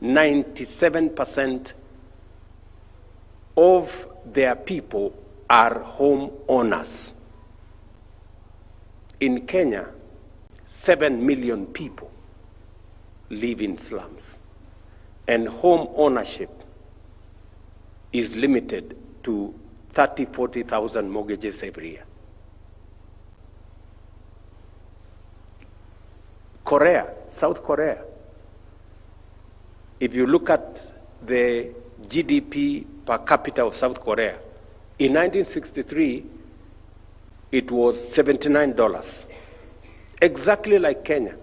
97% of their people are home owners. In Kenya, 7 million people live in slums. And home ownership is limited to 30,000, 40,000 mortgages every year. Korea, South Korea, if you look at the GDP per capita of South Korea, in 1963, it was $79, exactly like Kenya.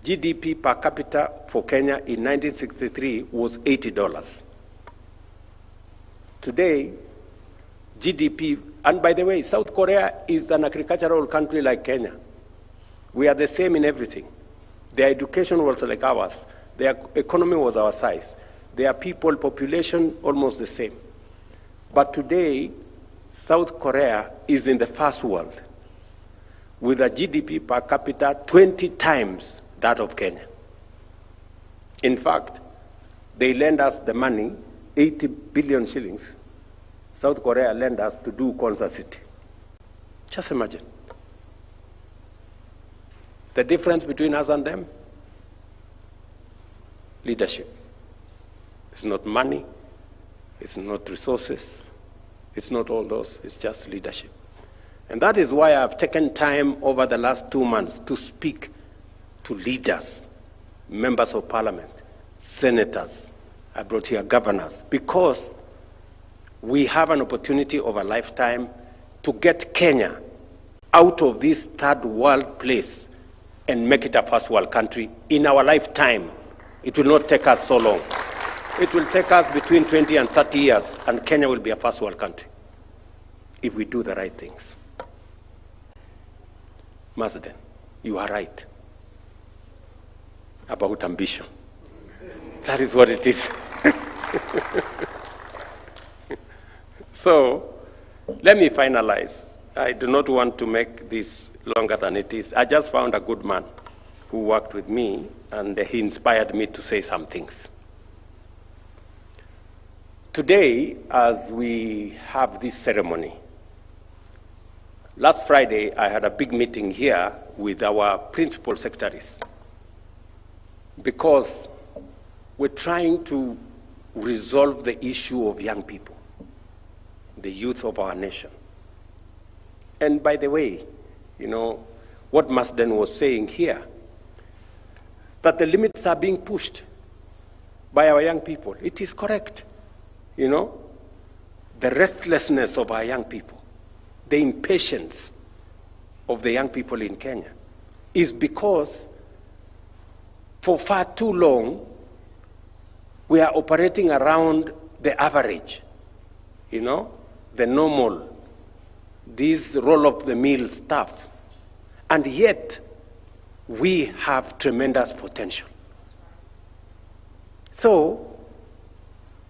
GDP per capita for Kenya in 1963 was $80. Today, GDP, and by the way, South Korea is an agricultural country like Kenya. We are the same in everything. Their education was like ours. Their economy was our size. Their people, population, almost the same. But today, South Korea is in the first world with a GDP per capita 20 times that of Kenya. In fact, they lend us the money, 80 billion shillings. South Korea lend us to do Konza City. Just imagine. The difference between us and them? Leadership. It's not money, it's not resources, it's not all those, it's just leadership. And that is why I've taken time over the last 2 months to speak to leaders, members of parliament, senators, I brought here governors, because we have an opportunity of a lifetime to get Kenya out of this third world place and make it a first world country in our lifetime. It will not take us so long. It will take us between 20 and 30 years, and Kenya will be a first world country if we do the right things. Marsden, you are right about ambition. That is what it is. So, let me finalize. I do not want to make this longer than it is. I just found a good man who worked with me, and he inspired me to say some things. Today, as we have this ceremony, last Friday I had a big meeting here with our principal secretaries, because we're trying to resolve the issue of young people, the youth of our nation. And by the way, you know, what Marsden was saying here, that the limits are being pushed by our young people. It is correct. You know, the restlessness of our young people, the impatience of the young people in Kenya is because for far too long we are operating around the average, you know, the normal, this roll-of-the-mill stuff. And yet, we have tremendous potential. So,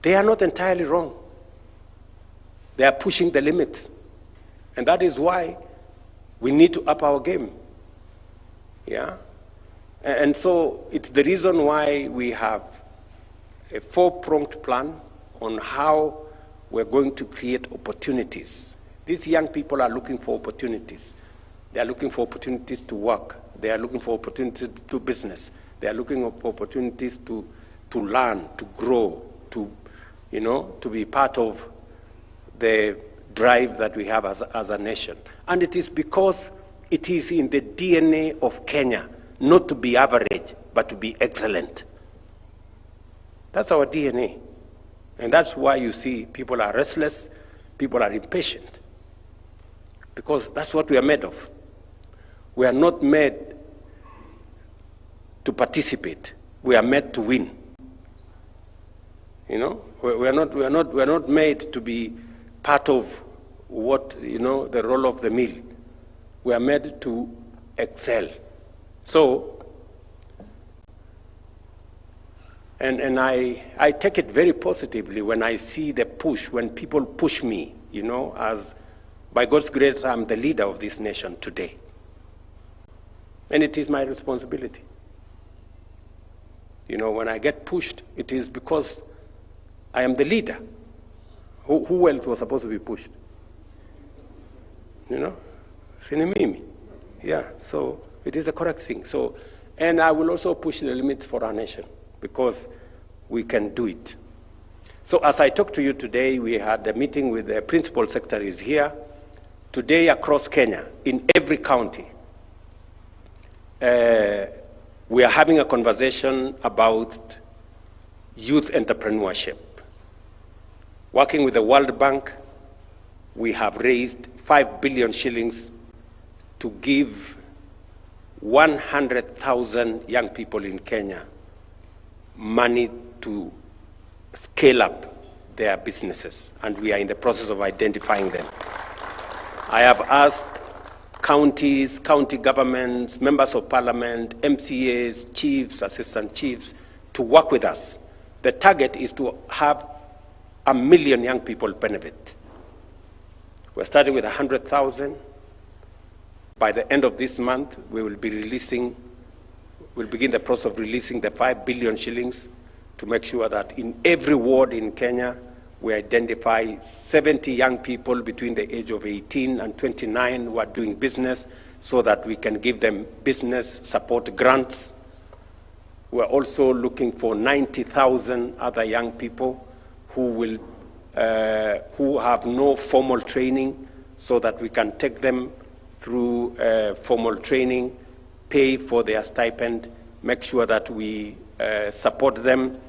they are not entirely wrong. They are pushing the limits. And that is why we need to up our game. Yeah? And so, it's the reason why we have a four-pronged plan on how we're going to create opportunities. These young people are looking for opportunities. They are looking for opportunities to work. They are looking for opportunities to do business. They are looking for opportunities to learn, to grow, to, you know, to be part of the drive that we have as a nation. And it is because it is in the DNA of Kenya not to be average, but to be excellent. That's our DNA. And that's why you see people are restless, people are impatient. Because that's what we are made of. We are not made to participate. We are made to win. You know, we are not made to be part of what, you know, the roll of the mill. We are made to excel. So, and I take it very positively when I see the push, when people push me, you know, as by God's grace, I'm the leader of this nation today. And it is my responsibility. You know, when I get pushed, it is because I am the leader. Who else was supposed to be pushed? You know? Sinimimi. Yeah, so it is the correct thing. So, and I will also push the limits for our nation because we can do it. So as I talk to you today, we had a meeting with the principal secretaries here. Today across Kenya, in every county, we are having a conversation about youth entrepreneurship. Working with the World Bank, we have raised 5 billion shillings to give 100,000 young people in Kenya money to scale up their businesses, and we are in the process of identifying them. I have asked counties, county governments, members of parliament, MCAs, chiefs, assistant chiefs to work with us. The target is to have 1 million young people benefit. We're starting with 100,000. By the end of this month, we will be releasing, we'll begin the process of releasing the 5 billion shillings to make sure that in every ward in Kenya, we identify 70 young people between the age of 18 and 29 who are doing business so that we can give them business support grants. We're also looking for 90,000 other young people who have no formal training so that we can take them through formal training, pay for their stipend, make sure that we support them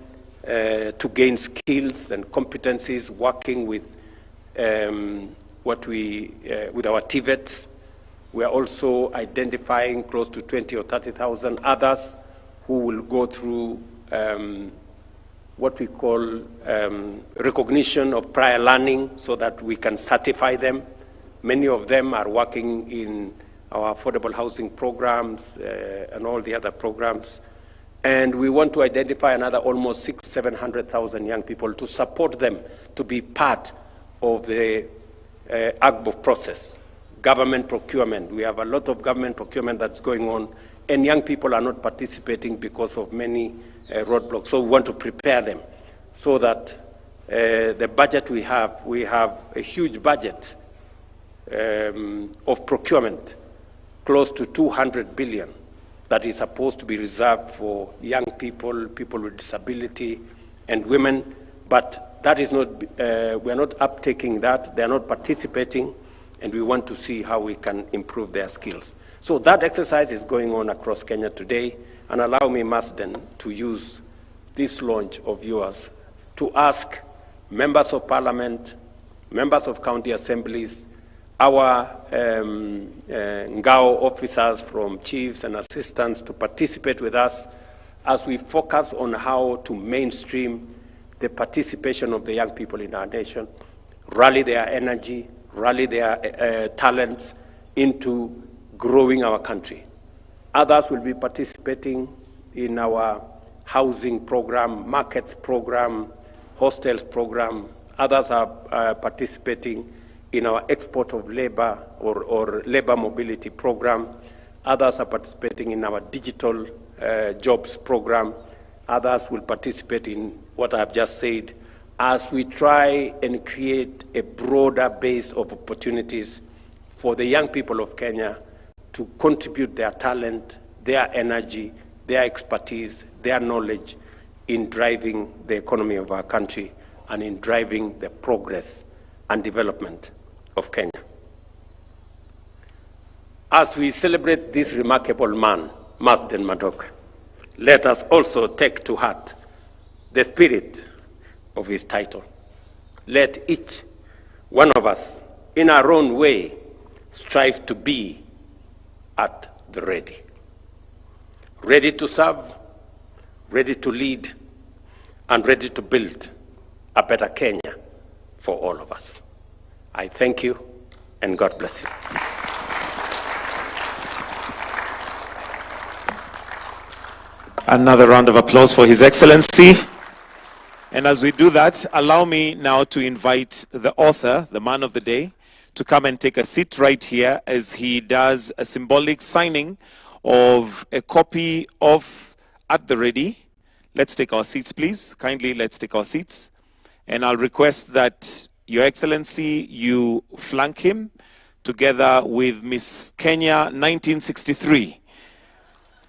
to gain skills and competencies, working with with our TVETs. We are also identifying close to 20 or 30,000 others who will go through what we call recognition of prior learning so that we can certify them. Many of them are working in our affordable housing programs and all the other programs. And we want to identify another almost 700,000 young people to support them to be part of the AGBO process. Government procurement. We have a lot of government procurement that's going on, and young people are not participating because of many roadblocks. So we want to prepare them so that the budget we have a huge budget of procurement, close to 200 billion, that is supposed to be reserved for young people, people with disability, and women. But that is not, we are not uptaking that. They are not participating, and we want to see how we can improve their skills. So that exercise is going on across Kenya today, and allow me, Marsden, to use this launch of yours to ask members of parliament, members of county assemblies, our Ngao officers from chiefs and assistants to participate with us as we focus on how to mainstream the participation of the young people in our nation, rally their energy, rally their talents into growing our country. Others will be participating in our housing program, markets program, hostels program. Others are participating in our export of labor or labor mobility program. Others are participating in our digital jobs program. Others will participate in what I've just said as we try and create a broader base of opportunities for the young people of Kenya to contribute their talent, their energy, their expertise, their knowledge in driving the economy of our country and in driving the progress and development of Kenya. As we celebrate this remarkable man, Marsden Madoka, let us also take to heart the spirit of his title. Let each one of us, in our own way, strive to be at the ready. Ready to serve, ready to lead, and ready to build a better Kenya for all of us. I thank you, and God bless you. Another round of applause for His Excellency. And as we do that, allow me now to invite the author, the man of the day, to come and take a seat right here as he does a symbolic signing of a copy of At the Ready. Let's take our seats, please. Kindly, let's take our seats. And I'll request that Your Excellency, you flank him together with Miss Kenya 1963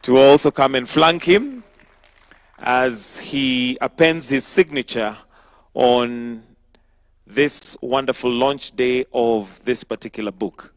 to also come and flank him as he appends his signature on this wonderful launch day of this particular book.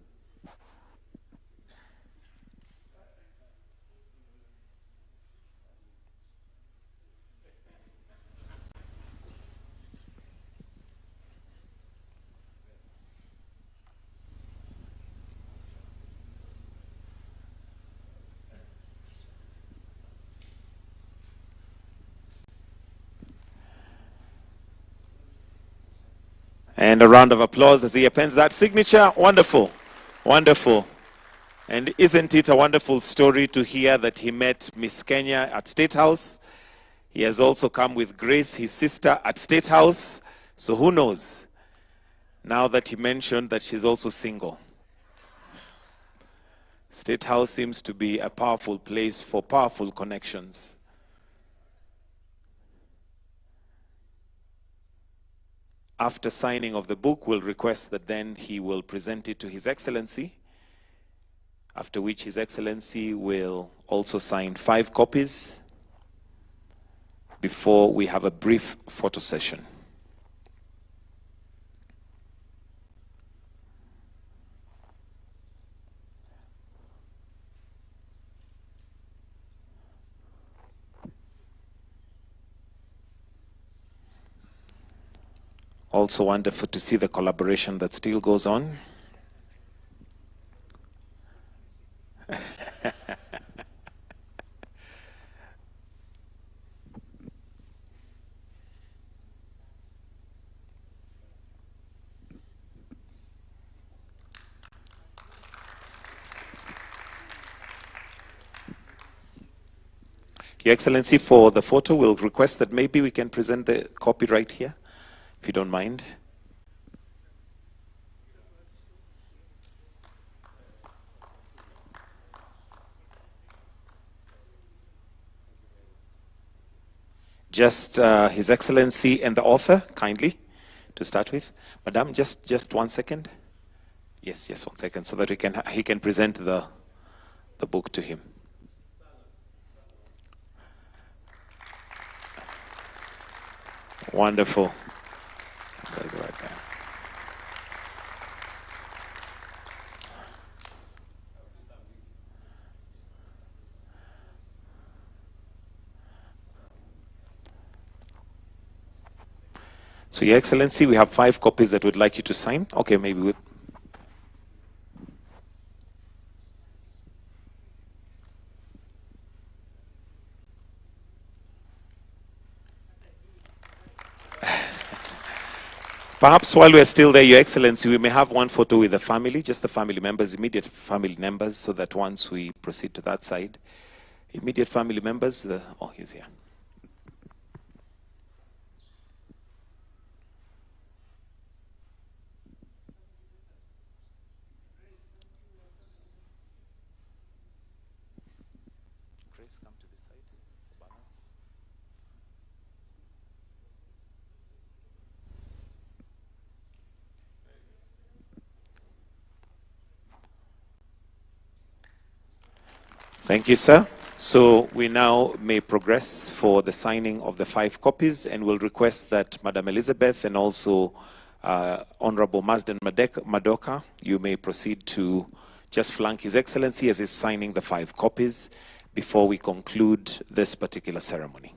And a round of applause as he appends that signature. Wonderful, wonderful. And isn't it a wonderful story to hear that he met Miss Kenya at State House? He has also come with Grace, his sister, at State House. So who knows? Now that he mentioned that she's also single. State House seems to be a powerful place for powerful connections. After signing of the book, we'll request that then he will present it to His Excellency, after which His Excellency will also sign 5 copies before we have a brief photo session. Also wonderful to see the collaboration that still goes on. Your Excellency, for the photo, we'll request that maybe we can present the copy right here, if you don't mind. Just His Excellency and the author, kindly, to start with. Madam, just 1 second. Yes, 1 second, so that he can present the book to him. Wonderful. That's right there. So, Your Excellency, we have 5 copies that we'd like you to sign. Okay, maybe we'll... Perhaps while we're still there, Your Excellency, we may have one photo with the family, just the family members, immediate family members, so that once we proceed to that side, immediate family members, oh, he's here. Grace, come to this side for balance. Thank you, sir. So we now may progress for the signing of the 5 copies, and we'll request that Madam Elizabeth and also Honorable Marsden Madoka, you may proceed to just flank His Excellency as he's signing the 5 copies before we conclude this particular ceremony.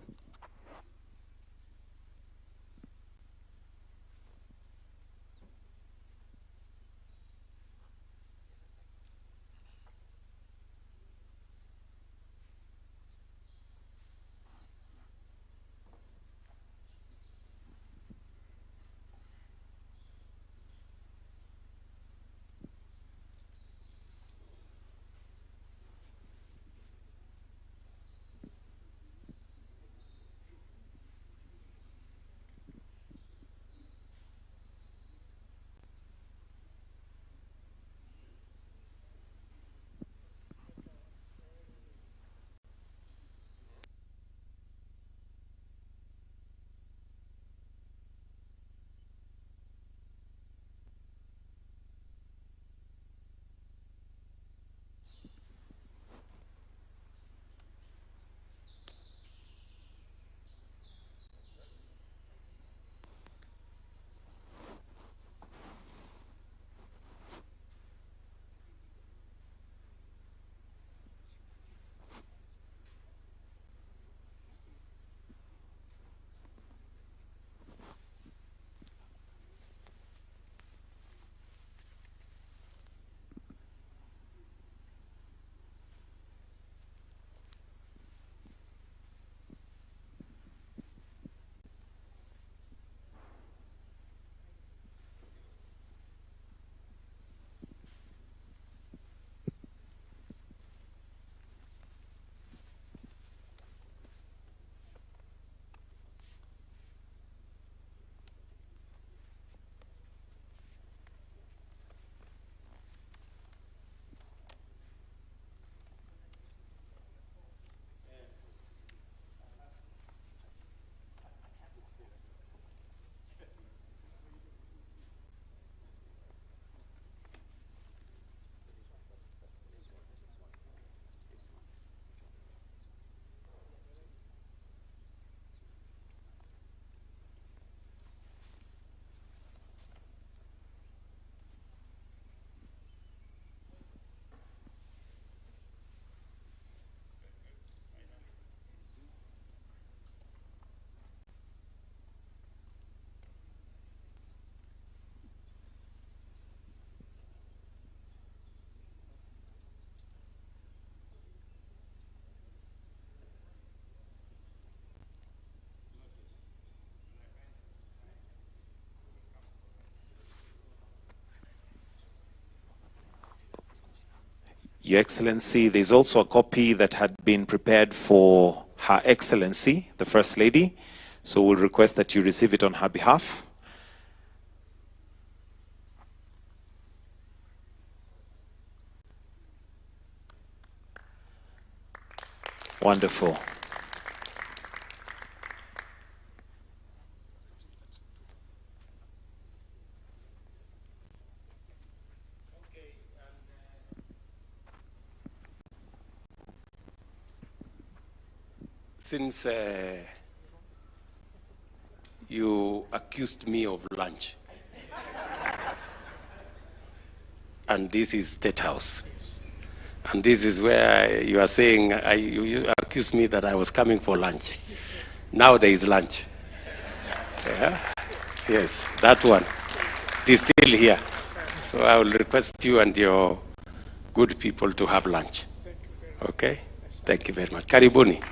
Your Excellency, there's also a copy that had been prepared for Her Excellency, the First Lady. So we'll request that you receive it on her behalf. Wonderful. Since you accused me of lunch, and this is State House, and this is where you are saying, you accused me that I was coming for lunch. Now there is lunch. Yeah? Yes, that one. It is still here. So I will request you and your good people to have lunch. Okay? Thank you very much. Karibuni.